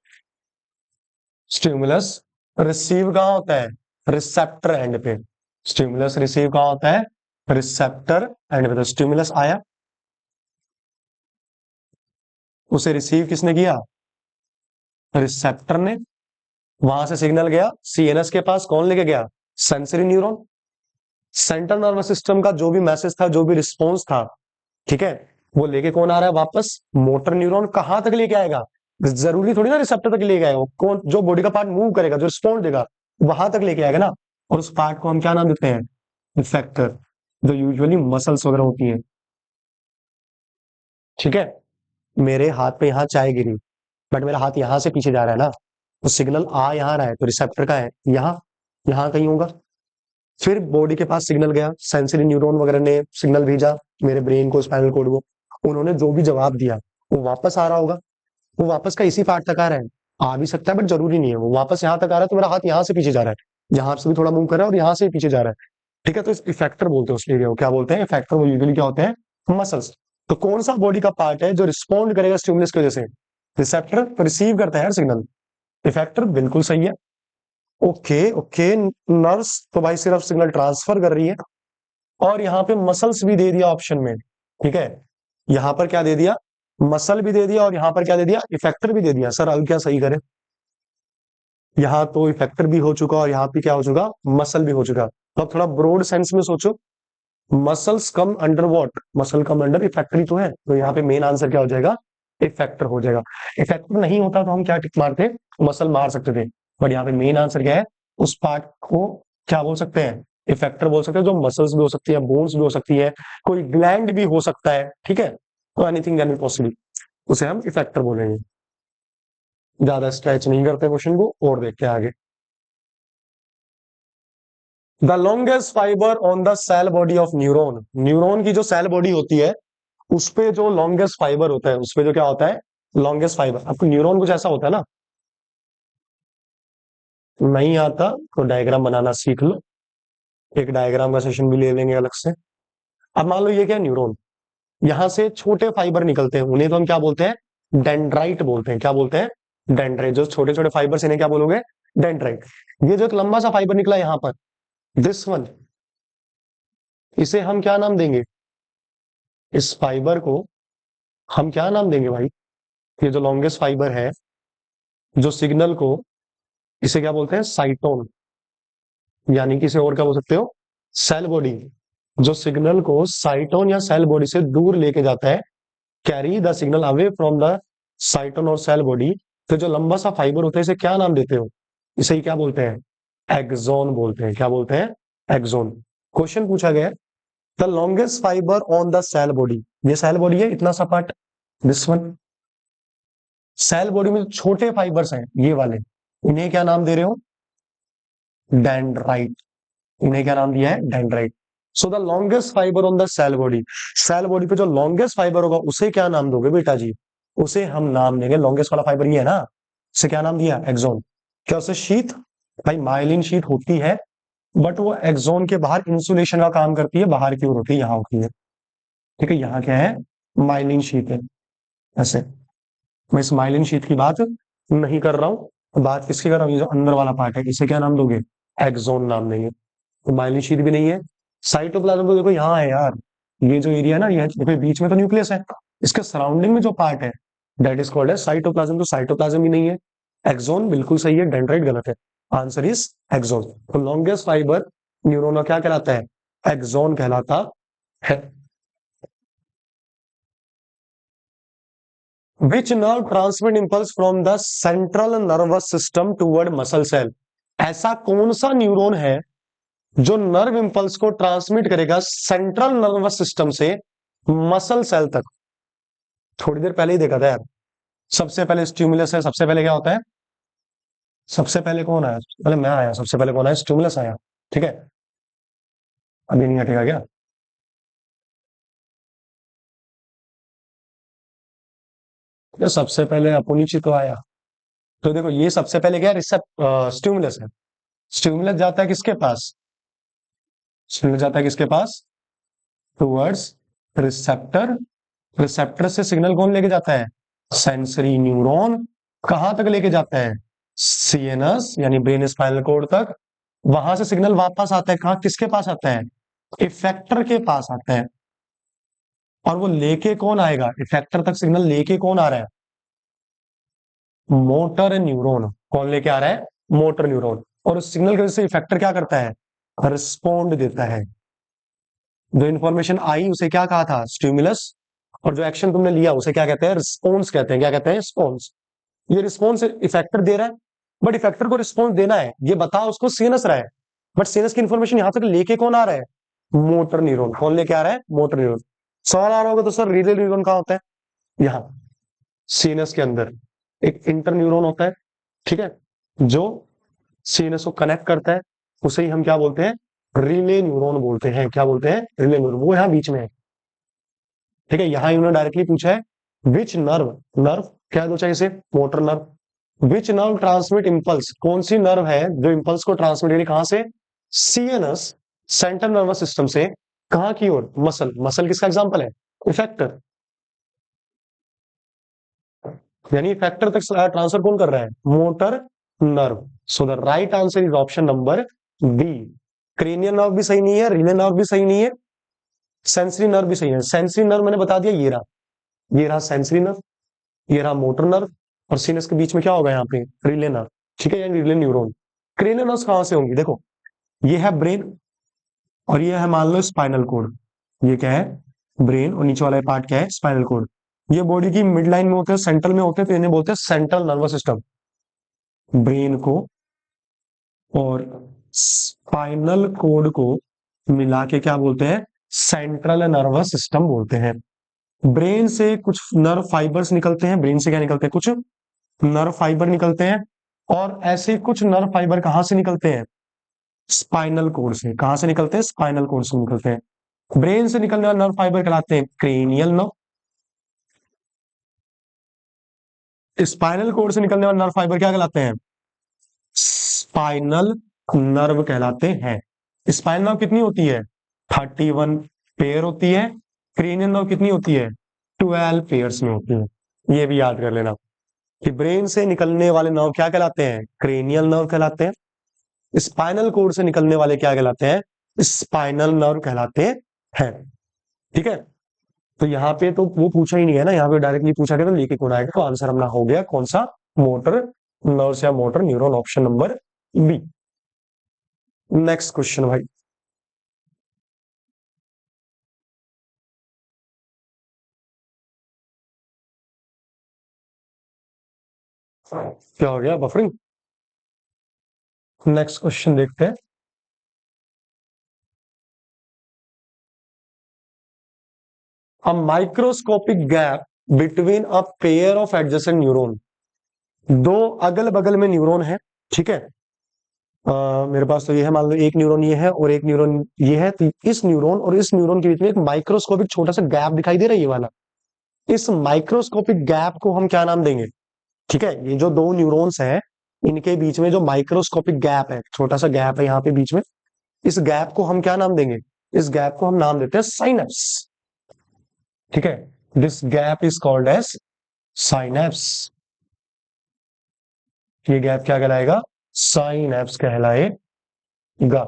स्टिमुलस रिसीव कहाँ होता है, रिसेप्टर एंड पे। स्टिमुलस रिसीव कहाँ होता है, रिसेप्टर एंड पे। तो स्टिमुलस आया, उसे रिसीव किसने किया, रिसेप्टर ने। वहां से सिग्नल गया सीएनएस के पास, कौन लेके गया, sensory neuron. Central nervous system का जो भी मैसेज था, जो भी रिस्पॉन्स था, ठीक है, वो लेके कौन आ रहा है वापस, मोटर न्यूरॉन। कहां तक लेके आएगा, जरूरी थोड़ी ना रिसेप्टर तक लेके आएगा, वो कौन जो बॉडी का पार्ट मूव करेगा, जो रिस्पॉन्ड देगा, वहां तक लेके आएगा ना। और उस पार्ट को हम क्या नाम देते हैं, इफेक्टर, जो यूजुअली मसल्स वगैरह होती है। ठीक है, मेरे हाथ पे यहाँ चाय गिरी, बट मेरा हाथ यहां से पीछे जा रहा है ना, तो सिग्नल आ यहाँ रहा है, तो रिसेप्टर का है यहाँ, यहाँ कहीं होगा। फिर बॉडी के पास सिग्नल गया, सेंसरी न्यूरॉन वगैरह ने सिग्नल भेजा मेरे ब्रेन को, स्पाइनल कोड को, उन्होंने जो भी जवाब दिया वो वापस आ रहा होगा। वो वापस का इसी पार्ट तक आ रहा है, आ भी सकता है बट जरूरी नहीं है, वो वापस यहाँ तक आ रहा है। तो मेरा हाथ यहाँ से पीछे जा रहा है, यहाँ से भी थोड़ा मूव कर रहा है और यहाँ से भी पीछे जा रहा है। ठीक है, तो इस इफेक्टर बोलते हैं उस एरिया को, क्या बोलते हैं, इफेक्टर। वो यूजुअली क्या होते हैं, मसल्स। तो कौन सा बॉडी का पार्ट है जो रिस्पॉन्ड करेगा स्टिमुलस की वजह से, रिसेप्टर। तो रिसीव करता है यार सिग्नल, इफेक्टर बिल्कुल सही है। ओके ओके, नर्व्स तो भाई सिर्फ सिग्नल ट्रांसफर कर रही है, और यहाँ पे मसल्स भी दे दिया ऑप्शन में। ठीक है, यहाँ पर क्या दे दिया, मसल भी दे दिया, और यहाँ पर क्या दे दिया, इफेक्टर भी दे दिया। सर अब क्या सही करें, यहाँ तो इफेक्टर भी हो चुका और यहाँ पे क्या हो चुका, मसल भी हो चुका। तो अब थोड़ा ब्रॉड सेंस में सोचो, muscles come under what, muscle come under effector ही तो है। तो यहाँ पे मेन आंसर क्या हो जाएगा, इफेक्टर हो जाएगा। इफेक्टर नहीं होता तो हम क्या टिक मारते, मसल मार सकते थे, बट यहाँ पे मेन आंसर क्या है, उस पार्ट को क्या बोल सकते हैं, इफेक्टर बोल सकते हैं। जो मसल्स भी हो सकती है, बोन्स भी हो सकती है, कोई ग्लैंड भी हो सकता है। ठीक है, तो एनीथिंग कैन बी पॉसिबल, उसे हम इफेक्टर बोलेंगे। ज्यादा स्ट्रेच नहीं करते क्वेश्चन को, और देखते हैं आगे। The longest fibre on the cell body of neuron, neuron की जो सेल बॉडी होती है उस पे जो लॉन्गेस्ट फाइबर होता है, उस पे जो क्या होता है, लॉन्गेस्ट फाइबर। आपको न्यूरॉन कुछ ऐसा होता है ना, नहीं आता तो डायग्राम बनाना सीख लो, एक डायग्राम का सेशन भी ले लेंगे अलग से। अब मान लो ये क्या, न्यूरॉन, यहां से छोटे फाइबर निकलते हैं, उन्हें तो हम क्या बोलते हैं, डेंड्राइट बोलते हैं। क्या बोलते हैं, डेंड्राइट। जो छोटे छोटे फाइबर, इन्हें क्या बोलोगे, डेंड्राइट। ये जो एक लंबा सा फाइबर निकला यहां पर, दिस वन, इसे हम क्या नाम देंगे, इस फाइबर को हम क्या नाम देंगे भाई, ये जो लॉन्गेस्ट फाइबर है, जो सिग्नल को, इसे क्या बोलते हैं, साइटोन। यानी कि इसे और क्या बोल सकते हो, सेल बॉडी। जो सिग्नल को साइटोन या सेल बॉडी से दूर लेके जाता है, carry the signal away from the साइटोन और सेल बॉडी। तो जो लंबा सा फाइबर होता है इसे क्या नाम देते हो, इसे ही क्या बोलते हैं, एक्सोन बोलते हैं। क्या बोलते हैं, एक्सोन। क्वेश्चन पूछा गया, the longest fibre on the cell body, ये सेल बॉडी है, इतना सा part, this one. Cell body में जो छोटे फाइबर्स हैं ये वाले, इन्हें क्या नाम दे रहे हो, डेंड्राइट। इन्हें क्या नाम दिया है, dendrite. So the longest fibre on the cell body, cell body पे जो लॉन्गेस्ट फाइबर होगा उसे क्या नाम दोगे बेटा जी, उसे हम नाम देंगे, लॉन्गेस्ट वाला फाइबर ये है ना, उसे क्या नाम दिया, एक्सोन। क्या उसे शीथ, भाई माइलिन शीथ होती है, बट वो एक्सोन के बाहर इंसुलेशन का काम करती है, बाहर की ओर होती है, यहाँ होती है। ठीक है, यहाँ क्या है, माइलिन शीथ है। ऐसे मैं इस माइलिन शीथ की बात नहीं कर रहा हूं, बात किसकी कर रहा हूँ, ये जो अंदर वाला पार्ट है, इसे क्या नाम दोगे, एक्सोन नाम देंगे। तो माइलिन शीथ भी नहीं है। साइटोप्लाज्म तो देखो यहाँ है यार, ये जो एरिया है ना, ये देखो बीच में तो न्यूक्लियस है, इसके सराउंडिंग में जो पार्ट है दैट इज कॉल्ड है साइटोप्लाज्म। तो साइटोप्लाज्म ही नहीं है। एक्सोन बिल्कुल सही है, डेंड्राइट गलत है। Answer is axon. तो लॉन्गेस्ट फाइबर न्यूरॉन का क्या कहलाता है, एक्सोन कहलाता है। Which nerve transmit impulse from the central nervous system toward muscle cell, ऐसा कौन सा न्यूरॉन है जो नर्व इंपल्स को ट्रांसमिट करेगा सेंट्रल नर्वस सिस्टम से मसल सेल तक। थोड़ी देर पहले ही देखा था यार, सबसे पहले स्टिमुलस है, सबसे पहले क्या होता है, सबसे पहले कौन आया, पहले मैं आया, सबसे पहले कौन आया, स्टिमुलस आया। ठीक है, अभी नहीं हटेगा क्या, ये सबसे पहले अपोनिची तो आया। तो देखो ये सबसे पहले क्या स्टिमुलस है। स्टिमुलस जाता है किसके पास? स्टिमुलस जाता है किसके पास? Towards receptor. रिसेप्टर से सिग्नल कौन लेके जाता है? Sensory neuron. कहां तक लेके जाता है? सीएनएस यानी ब्रेन स्पाइनल कॉर्ड तक। वहां से सिग्नल वापस आता है कहा, किसके पास आता है? इफेक्टर के पास आता है। और वो लेके कौन आएगा? इफेक्टर तक सिग्नल लेके कौन आ रहा है? Motor neuron. कौन लेके आ रहा है? Motor neuron. और उस सिग्नल की वजह से इफेक्टर क्या करता है? रिस्पॉन्ड देता है। जो इंफॉर्मेशन आई उसे क्या कहा था? स्टिमुलस। और जो एक्शन तुमने लिया उसे क्या कहते हैं? रिस्पॉन्स कहते हैं। क्या कहते हैं? रिस्पॉन्स। ये रिस्पॉन्स इफेक्टर दे रहा है, बट इफेक्टर को रिस्पॉन्स देना है, ये बता उसको सीएनएस रहा है, बट सीएनएस की इंफॉर्मेशन यहां तक लेके कौन आ रहा है? Motor neuron. कौन लेके आ रहा है? Motor neuron. सवाल आ रहा होगा तो सर रीले न्यूरॉन कहाँ होता है? यहाँ सीएनएस के अंदर एक इंटर न्यूरॉन होता है, ठीक है, जो सीएनएस को कनेक्ट करता है। उसे ही हम क्या बोलते हैं? रिले न्यूरॉन बोलते हैं। क्या बोलते हैं? Relay neuron. वो यहाँ बीच में है, ठीक है। यहाँ इन्होंने डायरेक्टली पूछा है विच नर्व, नर्व क्या दो चाहिए इसे? Motor nerve. विच नर्व ट्रांसमिट इंपल्स, कौन सी नर्व है जो इंपल्स को ट्रांसमिट करेगी? कहां से? सीएनएस सेंट्रल नर्वस सिस्टम से कहां की ओर? मसल। मसल किसका एग्जांपल है? इफेक्टर। यानी इफेक्टर तक ट्रांसफर कौन कर रहा है? Motor nerve. So the right answer is option number B. Cranial nerve भी सही नहीं है, रीनल नर्व भी सही नहीं है, सेंसरी नर्व भी सही है। सेंसरी नर्व मैंने बता दिया, ये रहा सेंसरी नर्व, ये रहा मोटर नर्व, और सीनस के बीच में क्या होगा? यहाँ पे रिले नर्व, ठीक है, यानी रिले न्यूरॉन। क्रेनियल नर्व्स कहां से होंगी? देखो ये है ब्रेन, और ये है मान लो स्पाइनल कोड। ये क्या है? ब्रेन, और नीचे वाला पार्ट क्या है? Spinal code. ये बॉडी की मिड लाइन में होते हैं, सेंट्रल में होते हैं, तो इन्हें बोलते हैं सेंट्रल नर्वस सिस्टम। ब्रेन को और स्पाइनल कोड को मिला के क्या बोलते हैं? सेंट्रल नर्वस सिस्टम बोलते हैं। ब्रेन से कुछ नर्व फाइबर्स निकलते हैं। ब्रेन से क्या निकलते हैं? कुछ नर्व फाइबर निकलते हैं। और ऐसे कुछ नर्व फाइबर कहां से निकलते हैं? स्पाइनल कोड से। कहां से निकलते हैं? स्पाइनल कोड से निकलते हैं। ब्रेन से निकलने वाले नर्व फाइबर कहलाते हैं क्रेनियल नर्व। स्पाइनल कोड से निकलने वाले नर्व फाइबर क्या कहलाते हैं? स्पाइनल नर्व कहलाते हैं। स्पाइनल नर्व कितनी होती है? 31 पेयर होती है। क्रेनियल नर्व कितनी होती है? 12 पेयर्स में होती है। ये भी याद कर लेना कि ब्रेन से निकलने वाले नर्व क्या कहलाते हैं? क्रेनियल नर्व कहलाते हैं। स्पाइनल कोड से निकलने वाले क्या कहलाते हैं? स्पाइनल नर्व कहलाते हैं। ठीक है, तो यहाँ पे तो वो पूछा ही नहीं है ना, यहाँ पे डायरेक्टली पूछा गया तो लेके कौन आएगा, तो आंसर अपना हो गया कौन सा? मोटर नर्व्स या motor neuron, option number B. Next question भाई। क्या हो गया? बफरिंग। नेक्स्ट क्वेश्चन देखते हैं। A microscopic gap between a pair of adjacent neuron. दो अगल बगल में न्यूरॉन है, ठीक है। मेरे पास तो ये है, मान लो एक न्यूरॉन ये है और एक न्यूरॉन ये है, तो इस न्यूरॉन और इस न्यूरॉन के बीच में एक माइक्रोस्कोपिक छोटा सा गैप दिखाई दे रहा है, ये वाला। इस माइक्रोस्कोपिक गैप को हम क्या नाम देंगे? ठीक है, ये जो दो न्यूरॉन्स है इनके बीच में जो माइक्रोस्कोपिक गैप है, छोटा सा गैप है यहाँ पे बीच में, इस गैप को हम क्या नाम देंगे? इस गैप को हम नाम देते हैं साइनेप्स। ठीक है, this gap is called as synapse. ये गैप क्या कहलाएगा? साइनेप्स कहलाएगा।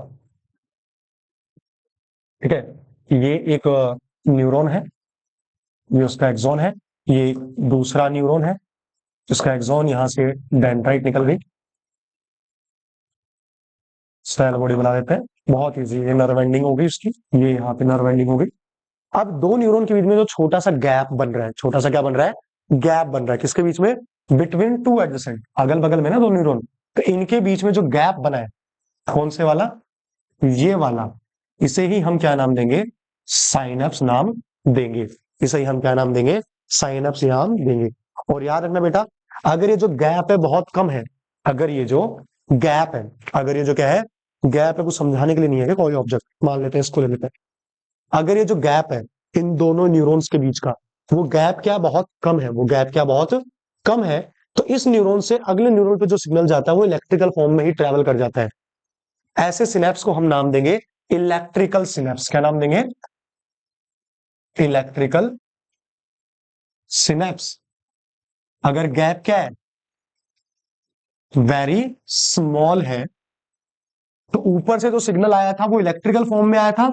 ठीक है, ये एक न्यूरॉन है, ये उसका एक्सॉन है। ये दूसरा न्यूरॉन है जिसका एक्सॉन यहां से डेंड्राइट निकल गई। सेल बॉडी बना देते हैं, बहुत इजी। ये नर्व एंडिंग होगी इसकी, ये यहाँ पे नर्व एंडिंग होगी। अब दो न्यूरॉन के बीच में जो छोटा सा गैप बन रहा है, छोटा सा क्या बन रहा है? गैप बन रहा है किसके बीच में? बिटवीन टू एडजेसेंट, अगल बगल में ना दो न्यूरॉन, तो इनके बीच में जो गैप बना है, कौन से वाला? ये वाला। इसे ही हम क्या नाम देंगे? साइनेप्स नाम देंगे। इसे ही हम क्या नाम देंगे? साइनेप्स नाम देंगे। और याद रखना बेटा, अगर ये जो गैप है बहुत कम है, अगर ये जो गैप है, अगर ये जो क्या है? गैप है, कुछ समझाने के लिए नहीं है कि कोई ऑब्जेक्ट मान लेते हैं, इसको ले लेते हैं। अगर ये जो गैप है इन दोनों न्यूरॉन्स के बीच का, वो गैप क्या बहुत कम है, वो गैप क्या बहुत कम है, तो इस न्यूरॉन से अगले न्यूरॉन पे जो सिग्नल जाता है वो इलेक्ट्रिकल फॉर्म में ही ट्रेवल कर जाता है। ऐसे सिनेप्स को हम नाम देंगे इलेक्ट्रिकल सिनेप्स। क्या नाम देंगे? Electrical synapse. अगर गैप क्या है? वेरी स्मॉल है, तो ऊपर से जो सिग्नल आया था वो इलेक्ट्रिकल फॉर्म में आया था,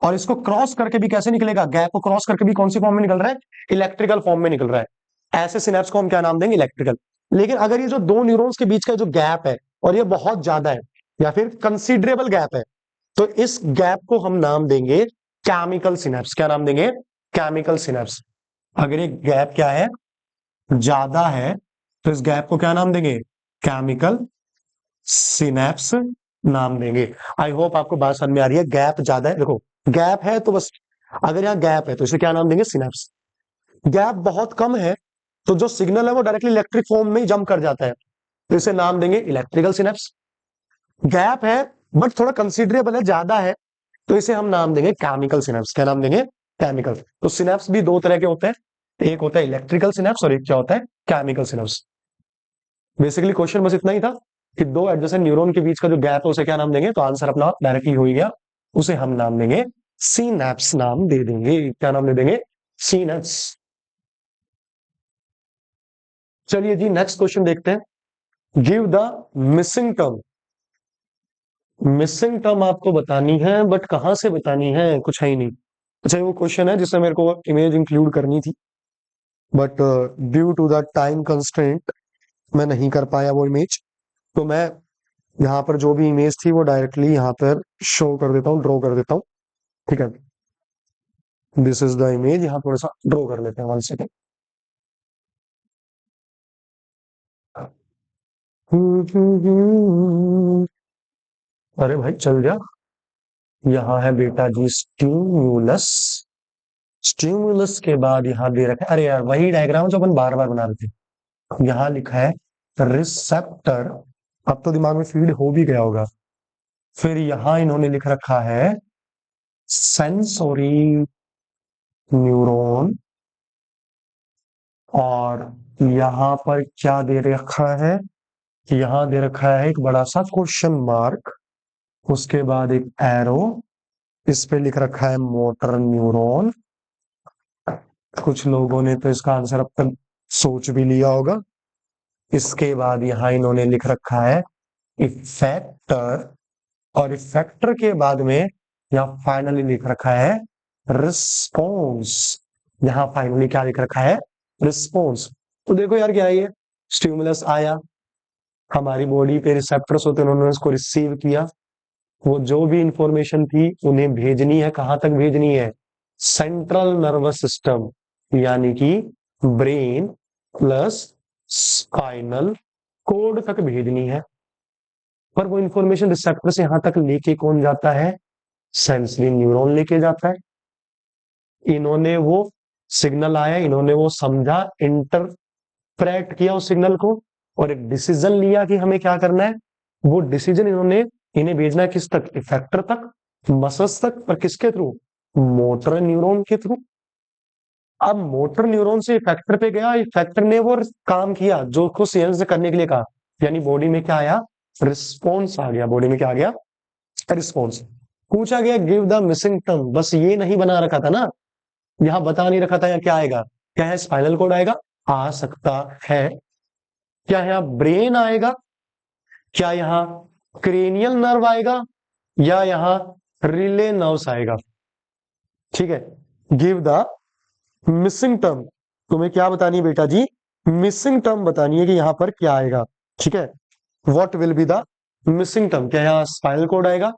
और इसको क्रॉस करके भी कैसे निकलेगा? गैप को क्रॉस करके भी कौन सी फॉर्म में निकल रहा है? इलेक्ट्रिकल फॉर्म में निकल रहा है। ऐसे सिनेप्स को हम क्या नाम देंगे? इलेक्ट्रिकल। लेकिन अगर ये जो दो न्यूरॉन्स के बीच का जो गैप है और ये बहुत ज्यादा है या फिर कंसीडरेबल गैप है, तो इस गैप को हम नाम देंगे केमिकल सिनेप्स। क्या नाम देंगे? Chemical synapse. अगर ये गैप क्या है? ज्यादा है, तो इस गैप को क्या नाम देंगे? केमिकल सिनेप्स नाम देंगे। आई होप आपको बात समझ में आ रही है। गैप ज्यादा है, देखो गैप है तो बस, अगर यहाँ गैप है तो इसे क्या नाम देंगे? सिनेप्स। गैप बहुत कम है, तो जो सिग्नल है वो डायरेक्टली इलेक्ट्रिक फॉर्म में ही जंप कर जाता है, तो इसे नाम देंगे इलेक्ट्रिकल सिनेप्स। गैप है बट थोड़ा कंसिडरेबल है, ज्यादा है, तो इसे हम नाम देंगे केमिकल सिनेप्स। क्या नाम देंगे? केमिकल। तो सिनेप्स भी दो तरह के होते हैं, एक होता है इलेक्ट्रिकल सिनेप्स और एक क्या होता है? Chemical synapse. बेसिकली क्वेश्चन बस इतना ही था कि दो एडजेसेंट न्यूरॉन के बीच का जो गैप है उसे क्या नाम देंगे, तो आंसर अपना डायरेक्टली हो ही गया। उसे हम नाम देंगे सीनैप्स नाम दे देंगे। क्या नाम दे देंगे? सीनैप्स। चलिए जी नेक्स्ट क्वेश्चन देखते हैं। Give the missing term. Missing term आपको बतानी है, बट कहां से बतानी है? कुछ है ही नहीं। अच्छा, वो क्वेश्चन है जिसमें मेरे को इमेज इंक्लूड करनी थी, but due to the time constraint मैं नहीं कर पाया वो इमेज। तो मैं यहाँ पर जो भी इमेज थी वो डायरेक्टली यहाँ पर शो कर देता हूँ, ड्रॉ कर देता हूँ। ठीक है, दिस इज द इमेज। यहाँ थोड़ा सा ड्रॉ कर लेते हैं, 1 सेकेंड। अरे भाई चल जा। यहाँ है बेटा जी स्टिम्युलस। स्टिम्युलस के बाद यहाँ दे रखा है, अरे यार वही डायग्राम जो अपन बार बार बना रहे थे। यहाँ लिखा है रिसेप्टर। अब तो दिमाग में फीड हो भी गया होगा। फिर यहाँ इन्होंने लिख रखा है सेंसोरी न्यूरॉन, और यहाँ पर क्या दे रखा है? यहाँ दे रखा है एक बड़ा सा क्वेश्चन मार्क, उसके बाद एक एरो, इस पे लिख रखा है मोटर न्यूरॉन। कुछ लोगों ने तो इसका आंसर अब तक सोच भी लिया होगा। इसके बाद यहाँ इन्होंने लिख रखा है इफेक्टर, और इफेक्टर के बाद में यहाँ फाइनली लिख रखा है रिस्पॉन्स। यहाँ फाइनली क्या लिख रखा है? रिस्पॉन्स। तो देखो यार क्या है ये, स्टिमुलस आया, हमारी बॉडी पे रिसेप्टर्स होते हैं, उन्होंने उसको रिसीव किया, वो जो भी इंफॉर्मेशन थी उन्हें भेजनी है, कहां तक भेजनी है? सेंट्रल नर्वस सिस्टम, यानी कि ब्रेन प्लस स्पाइनल कोड तक भेजनी है। पर वो इंफॉर्मेशन रिसेप्टर से यहां तक लेके कौन जाता है? सेंसरी न्यूरॉन लेके जाता है। इन्होंने वो सिग्नल आया, इन्होंने वो समझा, इंटरप्रेट किया उस सिग्नल को, और एक डिसीजन लिया कि हमें क्या करना है। वो डिसीजन इन्होंने इन्हें भेजना है किस तक? इफेक्टर तक, मसल्स तक। पर किसके थ्रू? मोटर न्यूरॉन के थ्रू। अब मोटर न्यूरॉन से इफेक्टर पे गया, इफेक्टर ने वो काम किया जो उसको सेंस करने के लिए कहा, यानी बॉडी में क्या आया? रिस्पॉन्स आ गया। बॉडी में क्या आ गया? रिस्पॉन्स। पूछा गया गिव द मिसिंग टर्म, बस ये नहीं बना रखा था ना, यहाँ बता नहीं रखा था यहाँ क्या आएगा। क्या है? स्पाइनल कोड आएगा, आ सकता है। क्या यहाँ ब्रेन आएगा? क्या यहाँ क्रेनियल नर्व आएगा? या यहाँ रिले नर्व्स आएगा? ठीक है, गिव द मिसिंग टर्म। तुम्हें क्या बतानी है बेटा जी? मिसिंग टर्म बतानी है कि यहाँ पर क्या आएगा। ठीक है, what will be the missing term? क्या यहाँ स्पाइनल कोड आएगा?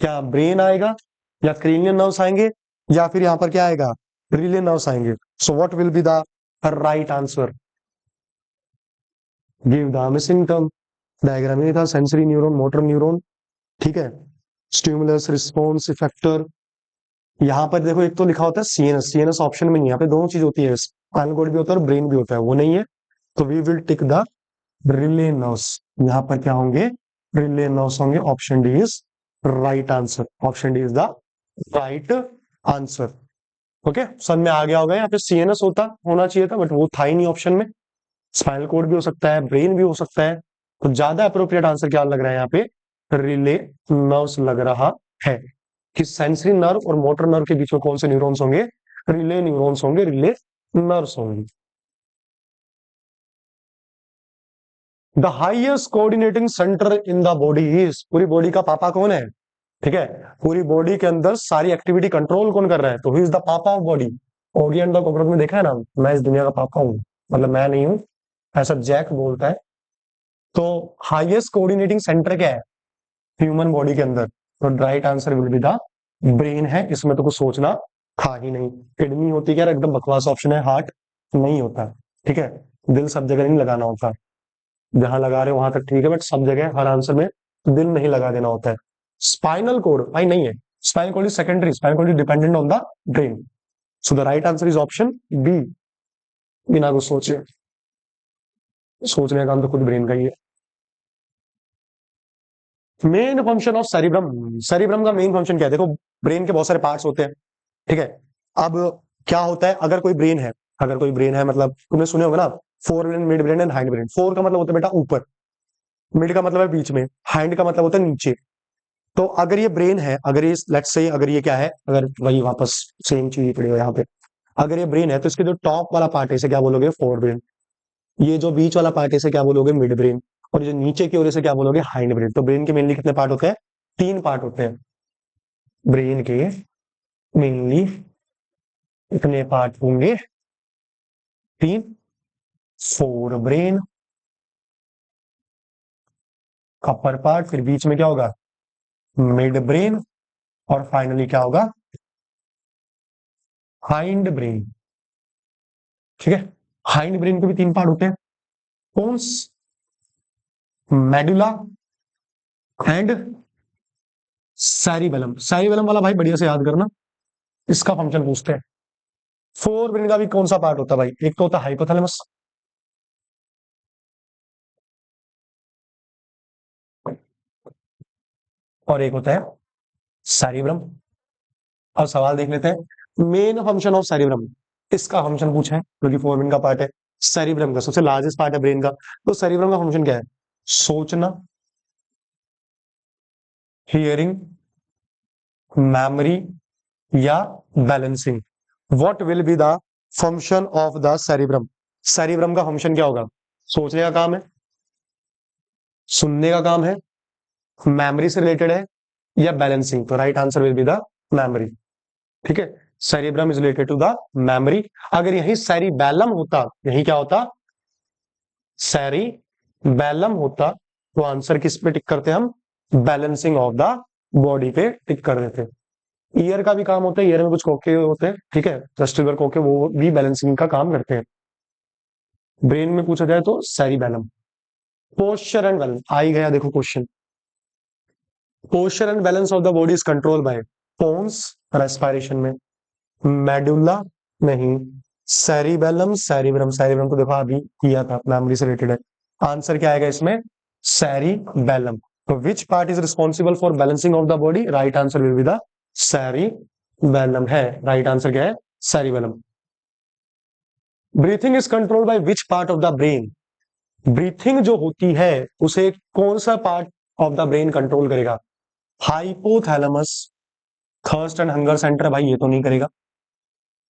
क्या ब्रेन आएगा? या क्रेनियल नर्व्स आएंगे? या फिर यहाँ पर क्या आएगा? रिले नर्व्स आएंगे? So what will be the right answer? Give the missing term. Diagram में था सेंसरी न्यूरॉन, मोटर न्यूरॉन। ठीक है, स्टिमुलस, रिस्पॉन्स, इफेक्टर। यहाँ पर देखो एक तो लिखा होता है सीएनएस, सीएनएस ऑप्शन में नहीं, यहाँ पे दोनों चीज होती है, स्पाइनल कॉर्ड भी होता है और ब्रेन भी होता है, वो नहीं है। तो we will tick the relay nerves. यहाँ पर क्या होंगे? रिले नर्व्स होंगे। Option D is right answer. Option D is the right answer. Okay, समझ में आ गया होगा। यहाँ पे सीएनएस होना चाहिए था, बट वो था ही नहीं ऑप्शन में। स्पाइनल कोड भी हो सकता है, ब्रेन भी हो सकता है, तो ज्यादा अप्रोप्रिएट आंसर क्या लग रहा है यहाँ पे? रिले नर्व्स लग रहा है कि सेंसरी नर्व और मोटर नर्व के बीच में कौन से न्यूरॉन्स होंगे? रिले न्यूरॉन्स होंगे, रिले नर्व्स होंगे। The highest coordinating centre in the body is, पूरी बॉडी का पापा कौन है? ठीक है, पूरी बॉडी के अंदर सारी एक्टिविटी कंट्रोल कौन कर रहा है? तो ही इज द पापा of body. Oggy and the cockroach में देखा है ना, मैं इस दुनिया का पापा हूँ, मतलब मैं नहीं हूं, ऐसा जैक बोलता है। तो हाईएस्ट कोऑर्डिनेटिंग सेंटर क्या है ह्यूमन बॉडी के अंदर? तो right answer will be the brain है। इसमें तो कुछ सोचना था ही नहीं। किडनी होती क्या? एकदम बकवास ऑप्शन है। हार्ट नहीं होता, ठीक है। दिल सब जगह नहीं लगाना होता, जहां लगा रहे हो वहां तक ठीक है, बट सब जगह हर आंसर में दिल नहीं लगा देना होता है। स्पाइनल कोड भाई नहीं है, spinal cord is secondary, spinal cord is dependent on the brain. So the right answer is option B. बिना कुछ सोचे, सोचने का काम तो खुद ब्रेन का ही है। Main function of cerebrum, cerebrum का मेन फंक्शन क्या है? देखो, ब्रेन के बहुत सारे पार्ट्स होते हैं, ठीक है। अब क्या होता है, अगर कोई ब्रेन है, अगर कोई ब्रेन है, मतलब तुमने सुने होगा ना, fore brain, mid brain and hind brain. Four का मतलब होता है बेटा ऊपर, मिड का मतलब है बीच में, हाइंड का मतलब होता है नीचे। तो अगर ये ब्रेन है, अगर ये लेट्स से, अगर ये क्या है, अगर वही वापस सेम चीज पड़ी हो यहाँ पे, अगर ये ब्रेन है तो इसके जो टॉप वाला पार्ट है इसे क्या बोलोगे? Fore brain. ये जो बीच वाला पार्ट है इसे क्या बोलोगे? Mid brain. और जो नीचे की ओर इसे क्या बोलोगे? Hind brain. तो ब्रेन के मेनली कितने पार्ट होते हैं? तीन पार्ट होते हैं ब्रेन के, मेनली इतने पार्ट होंगे, तीन। फोर ब्रेन, अपर पार्ट, फिर बीच में क्या होगा? मिड ब्रेन, और फाइनली क्या होगा? Hind brain. ठीक है, हाइंड ब्रेन के भी तीन पार्ट होते हैं, pons, medulla and cerebellum. Cerebellum वाला भाई बढ़िया से याद करना, इसका फंक्शन पूछते हैं। फोर ब्रेन का भी कौन सा पार्ट होता है भाई? एक तो होता है हाइपोथैलेमस, और एक होता है सैरिब्रम। अब सवाल देख लेते हैं, मेन फंक्शन ऑफ सेरिब्रम, इसका फंक्शन पूछा है क्योंकि फोर ब्रेन का पार्ट है। सेरिब्रम का सबसे लार्जेस्ट पार्ट है ब्रेन का, तो सेरिब्रम का फंक्शन क्या है? सोचना, हियरिंग, मेमोरी, या balancing. What will be the function of the cerebrum? Cerebrum का फंक्शन क्या होगा? सोचने का काम है, सुनने का काम है, मेमोरी से रिलेटेड है, या बैलेंसिंग? तो right answer will be the memory. ठीक है, cerebrum is related to the memory. अगर यही सेरिबैलम होता, यही क्या होता? सेरिबैलम होता, तो आंसर किस पे टिक करते हम? बैलेंसिंग ऑफ द बॉडी पे टिक कर देते। ईयर का भी काम होता है, ईयर में कुछ कोके होते हैं, ठीक है, वेस्टिबुलर कोके, वो भी बैलेंसिंग का काम करते हैं। ब्रेन में पूछा जाए तो सेरिबैलम। पोस्चर एंड बैलेंस आ ही गया, देखो question. Posture and balance of the body is control by pons, respiration में, मेडुला नहीं, सेरिबेलम, सेरिब्रम, सेरिब्रम को देखो अभी किया था, मेमोरी से रिलेटेड है। आंसर क्या आएगा इसमें? सेरिबेलम। तो which part is responsible for balancing of the body? Right answer will be the cerebellum है। राइट आंसर क्या है? Cerebellum. Breathing is control by which part of the brain? Breathing जो होती है उसे कौन सा part of the brain control करेगा? Hypothalamus, thirst and hunger centre, भाई ये तो नहीं करेगा।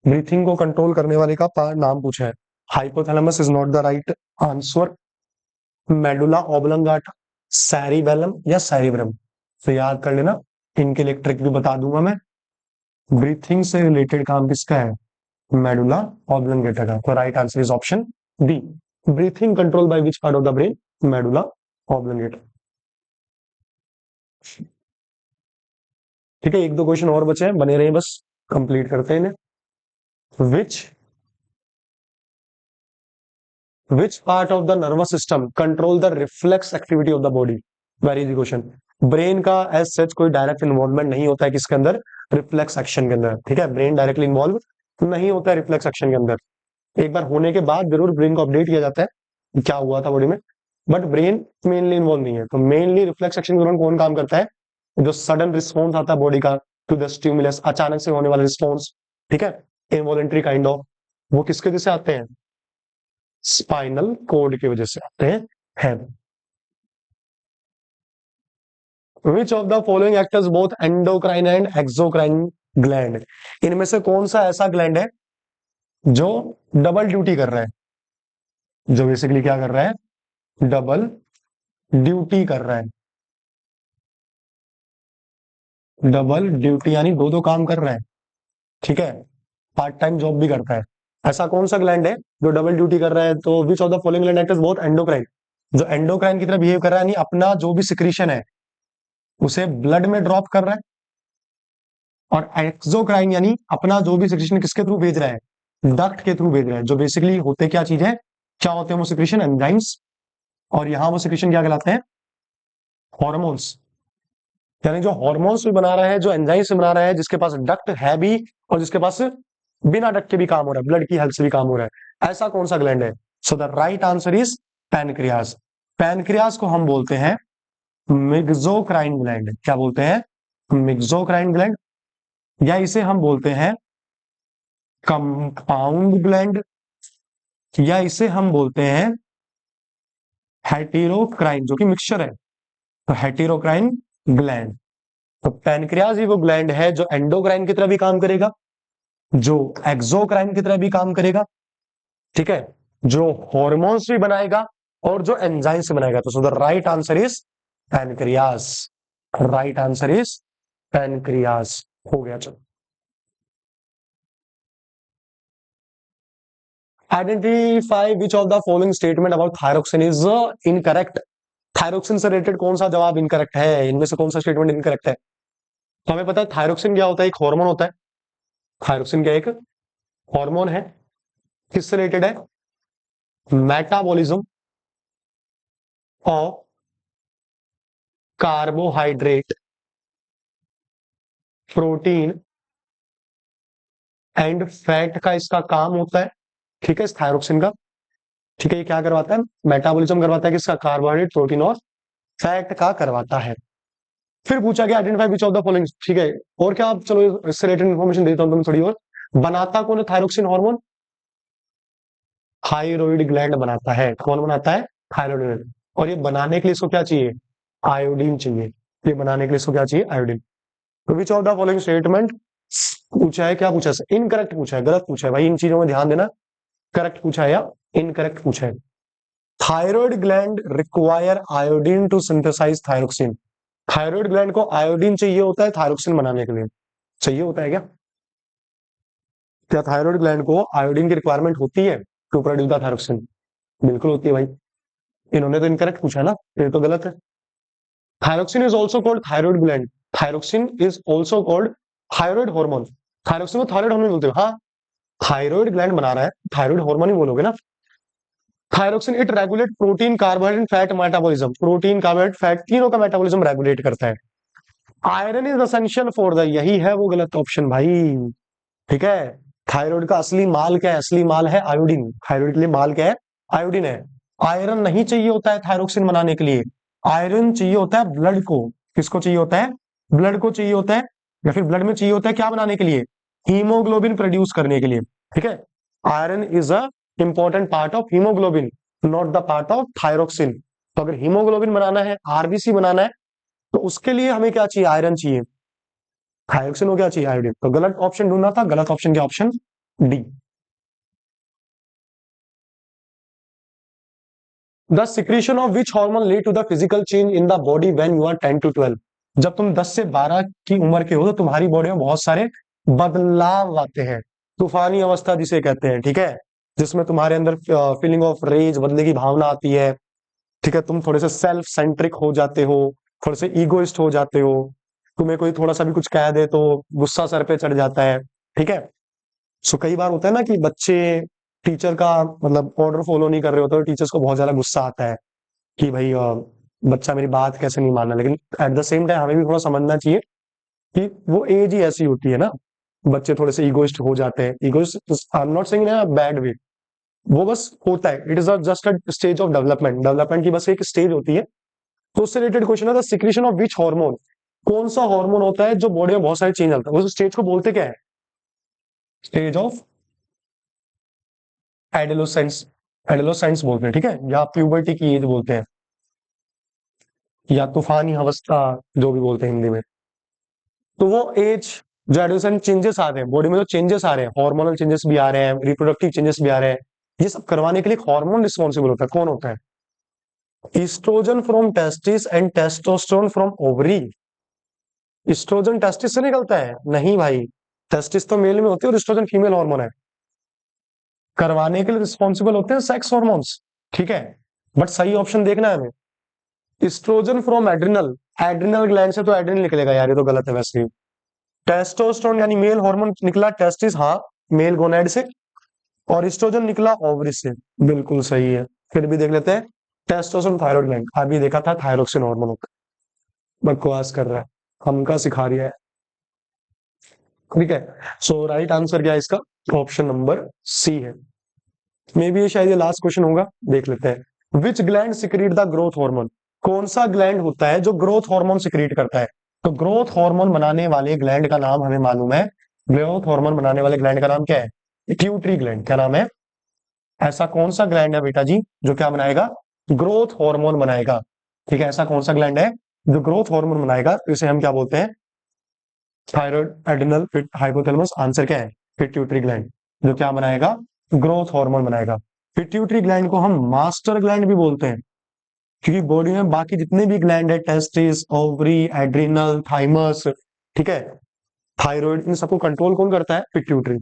ब्रीथिंग को कंट्रोल करने वाले का नाम पूछा है, hypothalamus is not the right answer. Medulla oblongata, cerebellum, या सेरिब्रम? तो याद कर लेना, इनके लिए ट्रिक भी बता दूंगा मैं। ब्रीथिंग से रिलेटेड काम किसका है? मेडुला ऑब्लंगेटा का। तो right answer is option D. Breathing control by which part of the brain? Medulla oblongata. ठीक है, एक दो क्वेश्चन और बचे हैं, बने रहे बस, कंप्लीट करते हैं इन्हें। विच part of the nervous system control the reflex activity of the body? Very easy question. Brain का एज सच कोई डायरेक्ट इन्वॉल्वमेंट नहीं होता है किसके अंदर? रिफ्लेक्स एक्शन के अंदर। ठीक है, ब्रेन डायरेक्टली इन्वॉल्व नहीं होता है रिफ्लेक्स एक्शन के अंदर। एक बार होने के बाद जरूर ब्रेन को अपडेट किया जाता है क्या हुआ था बॉडी में, बट ब्रेन मेनली इन्वॉल्व नहीं है। तो मेनली रिफ्लेक्स एक्शन के दौरान कौन काम करता है? जो सडन रिस्पॉन्स आता है बॉडी का टू द स्टिमुलस, अचानक से होने वाला रिस्पॉन्स, ठीक है, इनवॉलेंट्री काइंड ऑफ, वो किसके वजह से आते हैं? स्पाइनल कोड की वजह से आते हैं। Which of the following actors both endocrine and exocrine gland, इनमें से कौन सा ऐसा ग्लैंड है जो डबल ड्यूटी कर रहा है, जो बेसिकली क्या कर रहा है? डबल ड्यूटी कर रहा है। डबल ड्यूटी यानी दो दो काम कर रहा है, ठीक है, पार्ट टाइम जॉब भी करता है। ऐसा कौन सा ग्लैंड है जो डबल ड्यूटी कर रहा है? तो which of the following gland actors both endocrine, जो एंडोक्राइन की तरह बिहेव कर रहा है, यानी अपना जो भी सिक्रीशन है उसे ब्लड में ड्रॉप कर रहा है, और एक्सोक्राइन यानी अपना जो भी सिक्रीशन किसके थ्रू भेज रहा है? डक्ट के थ्रू भेज रहा है। जो बेसिकली होते क्या चीज है, क्या होते हैं वो सिक्रीशन? एंजाइम्स। और यहां वो सिक्रीशन क्या कहलाते हैं? हॉर्मोन्स। यानी जो हॉर्मोन्स भी बना रहा है, जो एंजाइम्स बना रहा है, जिसके पास डक्ट है भी और जिसके पास बिना डक्ट के भी काम हो रहा है, ब्लड की हेल्प से भी काम हो रहा है, ऐसा कौन सा ग्लैंड है? सो the right answer is pancreas. Pancreas को हम बोलते हैं मिक्सोक्राइन ग्लैंड। क्या बोलते हैं? मिक्सोक्राइन ग्लैंड, या इसे हम बोलते हैं कंपाउंड ग्लैंड, या इसे हम बोलते हैं हेटेरोक्राइन, जो कि मिक्सचर है, तो हेटेरोक्राइन ग्लैंड। तो पैनक्रियास ही वो ग्लैंड है जो एंडोक्राइन की तरह भी काम करेगा, जो एक्सोक्राइन की तरह भी काम करेगा, ठीक है, जो हॉर्मोन्स भी बनाएगा और जो एंजाइम्स बनाएगा। तो सो the right answer is pancreas. Right answer is pancreas. हो गया। चलो, identify which of the following statement about thyroxine is incorrect. Thyroxine से रिलेटेड कौन सा जवाब इनकरेक्ट है? इनमें से कौन सा स्टेटमेंट इनकरेक्ट है? तो हमें पता है थायरोक्सिन क्या होता है, एक हार्मोन होता है। थायरोक्सिन क्या, एक हार्मोन है। किससे रिलेटेड है? Metabolism of carbohydrate, protein and fat का इसका काम होता है, ठीक है, इस थायरोक्सिन का। ठीक है, ये क्या करवाता है? मेटाबॉलिज्म करवाता है, किसका? कार्बोहाइड्रेट, प्रोटीन और फैट का करवाता है। फिर पूछा गया identify which of the following, ठीक है, और क्या, आप चलो इससे रिलेटेड इन्फॉर्मेशन देता हूं तुम थोड़ी और। बनाता कौन है थायरोक्सिन हार्मोन? थायराइड ग्लैंड बनाता है। कौन बनाता है? Thyroid gland. और ये बनाने के लिए इसको क्या चाहिए? आयोडीन चाहिए। ये बनाने के लिए इसको क्या चाहिए? आयोडीन। तो which of the following statement पूछा है, क्या पूछा है? इनकरेक्ट पूछा है, गलत पूछा है भाई, इन चीजों में ध्यान देना। करेक्ट पूछा है या इनकरेक्ट पूछा है? Thyroid gland require iodine to synthesise thyroxine. Thyroid gland को आयोडीन चाहिए होता है थायरोक्सिन बनाने के लिए। चाहिए होता है क्या? क्या थायराइड ग्लैंड को आयोडीन की रिक्वायरमेंट होती है टू प्रोड्यूस द थायरोक्सिन? बिल्कुल होती है भाई। इन्होंने तो इनकरेक्ट पूछा ना, ये तो गलत है। Thyroxine is also called thyroid gland. Thyroxine is also called thyroid hormone. Thyroxine को थायराइड हार्मोन बोलते हैं। हाँ, थायराइड ग्लैंड बना रहा है, थायराइड हार्मोन ही बोलोगे ना। Thyroxine it regulate protein, carbohydrate, fat metabolism. Protein, carbohydrate, fat तीनों का मेटाबॉलिज्म रेगुलेट करता है। Iron is essential for the, यही है वो गलत ऑप्शन भाई, ठीक है। थायराइड का असली माल क्या है? असली माल है आयोडीन। थायराइड के लिए माल क्या है? आयोडीन है। आयरन नहीं चाहिए होता है थायरोक्सिन बनाने के लिए। आयरन चाहिए होता है ब्लड को। किसको चाहिए होता है? ब्लड को चाहिए होता है, या फिर ब्लड में चाहिए होता है क्या बनाने के लिए? हीमोग्लोबिन प्रोड्यूस करने के लिए, ठीक है। Iron is a important part of haemoglobin, not the part of thyroxine. तो अगर हीमोग्लोबिन बनाना है, आरबीसी बनाना है, तो उसके लिए हमें क्या चाहिए? आयरन चाहिए। थायरोक्सिन को क्या चाहिए? आयोडीन। तो गलत ऑप्शन ढूंढना था, गलत ऑप्शन क्या? Option D. The secretion of which hormone lead to the physical change in the body when you are 10 to 12। जब तुम 10 से 12 की उम्र के हो तो तुम्हारी बॉडी में बहुत सारे बदलाव आते हैं। तूफानी अवस्था जिसे कहते हैं, ठीक है, जिसमें तुम्हारे अंदर फीलिंग ऑफ रेज, बदले की भावना आती है, ठीक है, तुम थोड़े से सेल्फ सेंट्रिक हो जाते हो, थोड़े से ईगोइस्ट हो जाते हो, तुम्हें कोई थोड़ा सा भी कुछ कह दे तो गुस्सा सर पे चढ़ जाता है, ठीक है। सो कई बार होता है ना कि बच्चे टीचर का मतलब ऑर्डर फॉलो नहीं कर रहे होते, तो टीचर्स को बहुत ज्यादा गुस्सा आता है कि भाई बच्चा मेरी बात कैसे नहीं मानना। लेकिन एट द सेम टाइम हमें भी थोड़ा समझना चाहिए कि वो एज ही ऐसी होती है ना, बच्चे थोड़े से इगोइस्ट हो जाते हैं। Egoist, I am not saying in a bad way, वो बस होता है, it is just a stage of development. Development की बस एक स्टेज होती है। तो उससे रिलेटेड क्वेश्चन है, the secretion of which hormone, कौन सा हार्मोन होता है जो बॉडी में बहुत सारे चेंज आता है, उस स्टेज को बोलते क्या है? स्टेज ऑफ एडोलेसेंस, एडोलेसेंस बोलते हैं, ठीक है, या प्यूबर्टी की एज बोलते हैं, या तूफानी अवस्था, जो भी बोलते हैं हिंदी में। तो वो एज, जो एडोलेसेंट चेंजेस आ रहे हैं बॉडी में, जो चेंजेस आ रहे हैं, हार्मोनल चेंजेस भी आ रहे हैं, रिप्रोडक्टिव चेंजेस भी आ रहे हैं, ये सब करवाने के लिए हार्मोन रिस्पॉन्सिबल होता है। कौन होता है? Estrogen from testis and testosterone from ovary. Estrogen testis से निकलता है? नहीं भाई, टेस्टिस तो मेल में होती है और ईस्ट्रोजन फीमेल हार्मोन है। करवाने के लिए रिस्पॉन्सिबल होते हैं सेक्स हॉर्मोन्स, ठीक है, बट सही ऑप्शन देखना है हमें। Estrogen from adrenal, adrenal gland से तो एड्रिनल निकलेगा यार, ये तो गलत है वैसे ही। टेस्टोस्टेरोन यानी मेल हार्मोन निकला टेस्टिस, हाँ, मेल गोनैड से, और ईस्ट्रोजन निकला ओवरी से, बिल्कुल सही है। फिर भी देख लेते हैं, टेस्टोस्टेरोन थायराइड ग्लैंड, अभी देखा था थायरोक्सिन हार्मोन। बकवास कर रहा है, हमका सिखा रहा है, ठीक है। सो राइट आंसर क्या है इसका? ऑप्शन नंबर सी है। मे बी ये शायद ये लास्ट क्वेश्चन होगा, देख लेते हैं। विच gland secrete the growth hormone? कौन सा ग्लैंड होता है जो ग्रोथ हार्मोन सिक्रीट करता है? तो ग्रोथ हार्मोन बनाने वाले ग्लैंड का नाम हमें मालूम है। ग्रोथ हार्मोन बनाने वाले ग्लैंड का नाम क्या है? Pituitary gland. क्या नाम है? ऐसा कौन सा ग्लैंड है बेटा जी जो क्या बनाएगा? ग्रोथ हार्मोन बनाएगा, ठीक है। ऐसा कौन सा ग्लैंड है जो ग्रोथ हार्मोन बनाएगा? तो इसे हम क्या बोलते हैं? Thyroid, adrenal, hypothalamus. आंसर क्या है? पिट्यूटरी ग्लैंड, जो क्या बनाएगा? ग्रोथ हार्मोन बनाएगा। पिट्यूटरी ग्लैंड को हम मास्टर ग्लैंड भी बोलते हैं, क्योंकि बॉडी में बाकी जितने भी ग्लैंड है, टेस्टिस, ओवरी, एड्रिनल, थाइमस, ठीक है, थायराइड, इन सबको कंट्रोल कौन करता है? पिट्यूटरी।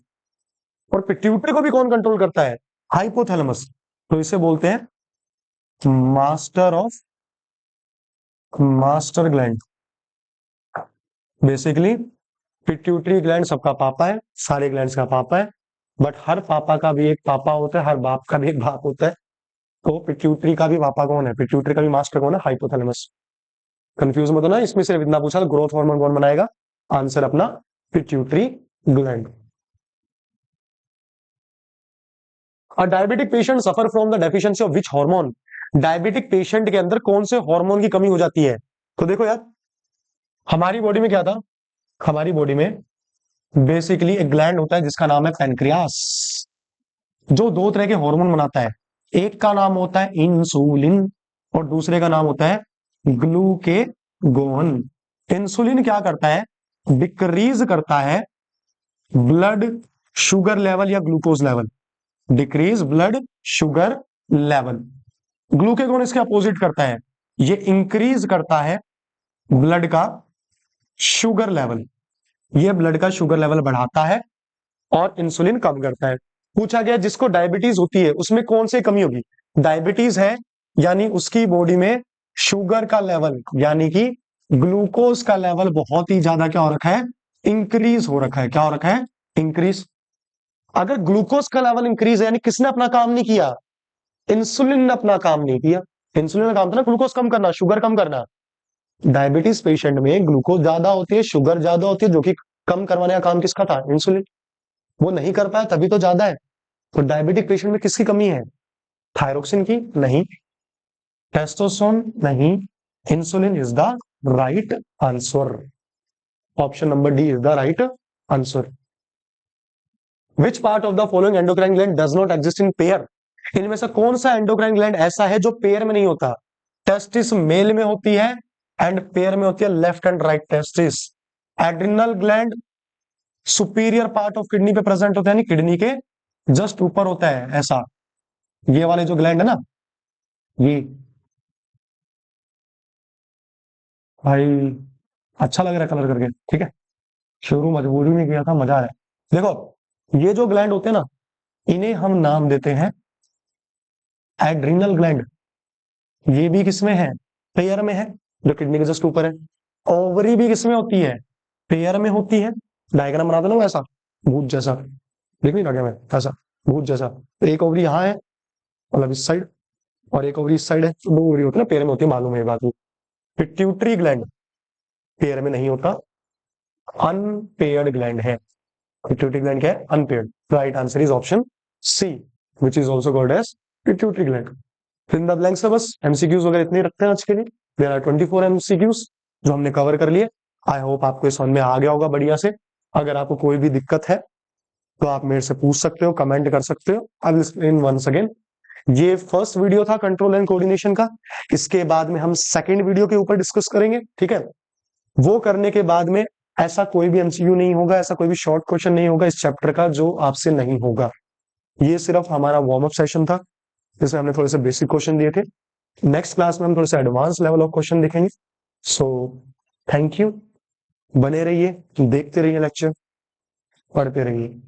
और पिट्यूटरी को भी कौन कंट्रोल करता है? हाइपोथैलेमस। तो इसे बोलते हैं master of, master gland. Basically pituitary gland सबका पापा है, सारे ग्लैंड्स का पापा है, बट हर पापा का भी एक पापा होता है, हर बाप का भी एक बाप होता है। तो पिट्यूटरी का भी पापा कौन है? पिट्यूटरी का भी मास्टर कौन है? हाइपोथैलेमस। कंफ्यूज मत होना, इसमें सिर्फ इतना पूछा ग्रोथ हार्मोन कौन बनाएगा, आंसर अपना pituitary gland. A diabetic patient suffer from the deficiency of which hormone? Diabetic patient के अंदर कौन से हार्मोन की कमी हो जाती है? तो देखो यार, हमारी बॉडी में क्या था? हमारी बॉडी में बेसिकली एक ग्लैंड होता है जिसका नाम है पैनक्रियास, जो दो तरह के हार्मोन बनाता है। एक का नाम होता है इंसुलिन और दूसरे का नाम होता है ग्लूकेगोन। इंसुलिन क्या करता है? डिक्रीज करता है ब्लड शुगर लेवल या glucose level, decrease blood sugar level. Glucagon इसके अपोजिट करता है, ये इंक्रीज करता है ब्लड का शुगर लेवल, ये ब्लड का शुगर लेवल बढ़ाता है और इंसुलिन कम करता है। पूछा गया जिसको डायबिटीज होती है उसमें कौन सी कमी होगी? डायबिटीज है यानी उसकी बॉडी में शुगर का लेवल यानी कि ग्लूकोज का लेवल बहुत ही ज्यादा क्या हो रखा है? इंक्रीज हो रखा है। क्या हो रखा है? इंक्रीज। अगर ग्लूकोज का लेवल इंक्रीज है यानी किसने अपना काम नहीं किया? इंसुलिन ने अपना काम नहीं किया। इंसुलिन का काम था ना ग्लूकोज कम करना, शुगर कम करना। डायबिटीज पेशेंट में ग्लूकोज ज्यादा होती है, शुगर ज्यादा होती है, जो कि कम करवाने का काम किसका था? इंसुलिन। वो नहीं कर पाया तभी तो ज्यादा है। तो डायबिटिक पेशेंट में किसकी कमी है? थायरोक्सिन की? नहीं। टेस्टोस्टेरोन? नहीं। Insulin is the right answer. Option number D is the right answer. Which part of the following endocrine gland does not exist in pair? इनमें से कौन सा एंडोक्राइन ग्लैंड ऐसा है जो पेयर में नहीं होता? टेस्टिस मेल में होती है एंड पेयर में होती है left and right testis. Adrenal gland superior part of kidney पे प्रेजेंट होता है, यानी किडनी के जस्ट ऊपर होता है ऐसा। ये वाले जो ग्लैंड है ना, ये भाई अच्छा लग रहा है कलर करके, ठीक है, शुरू मजबूरी में किया था, मजा आ रहा है। देखो ये जो ग्लैंड होते हैं ना, इन्हें हम नाम देते हैं एड्रिनल ग्लैंड। ये भी किसमें है? पेयर में है, जो किडनी के जस्ट ऊपर है। ओवरी भी किसमें होती है? पेयर में होती है। डायग्राम बना देना वैसा, भूत जैसा, देख नहीं लगा मैं ऐसा, भूत जैसा। तो एक ओवरी यहाँ है, मतलब इस साइड, और एक ओवरी इस साइड है। तो दो ओवरी होती है ना, पेयर में होती है, मालूम है बात। पिट्यूटरी ग्लैंड पेयर में नहीं होता, अनपेयर्ड ग्लैंड है। पिट्यूटरी ग्लैंड क्या है? Unpaired. Right answer is option C, which is also called as pituitary gland. फिर द ब्लैंक्स है, बस एमसीक्यूज वगैरह इतने रखते हैं आज के लिए। देयर आर 24 एमसीक्यूज जो हमने कवर कर लिए। आई होप आपको समझ में आ गया होगा बढ़िया से। अगर आपको कोई भी दिक्कत है तो आप मेरे से पूछ सकते हो, कमेंट कर सकते हो। I will explain once again. ये फर्स्ट वीडियो था कंट्रोल एंड कोऑर्डिनेशन का। इसके बाद में हम सेकंड वीडियो के ऊपर डिस्कस करेंगे, ठीक है। वो करने के बाद में ऐसा कोई भी एमसीक्यू नहीं होगा, ऐसा कोई भी शॉर्ट क्वेश्चन नहीं होगा इस चैप्टर का जो आपसे नहीं होगा। ये सिर्फ हमारा वार्म अप सेशन था, जिसमें हमने थोड़े से बेसिक क्वेश्चन दिए थे। नेक्स्ट क्लास में हम थोड़े से एडवांस लेवल ऑफ क्वेश्चन देखेंगे। सो थैंक यू, बने रहिए, देखते रहिए लेक्चर, पढ़ते रहिए।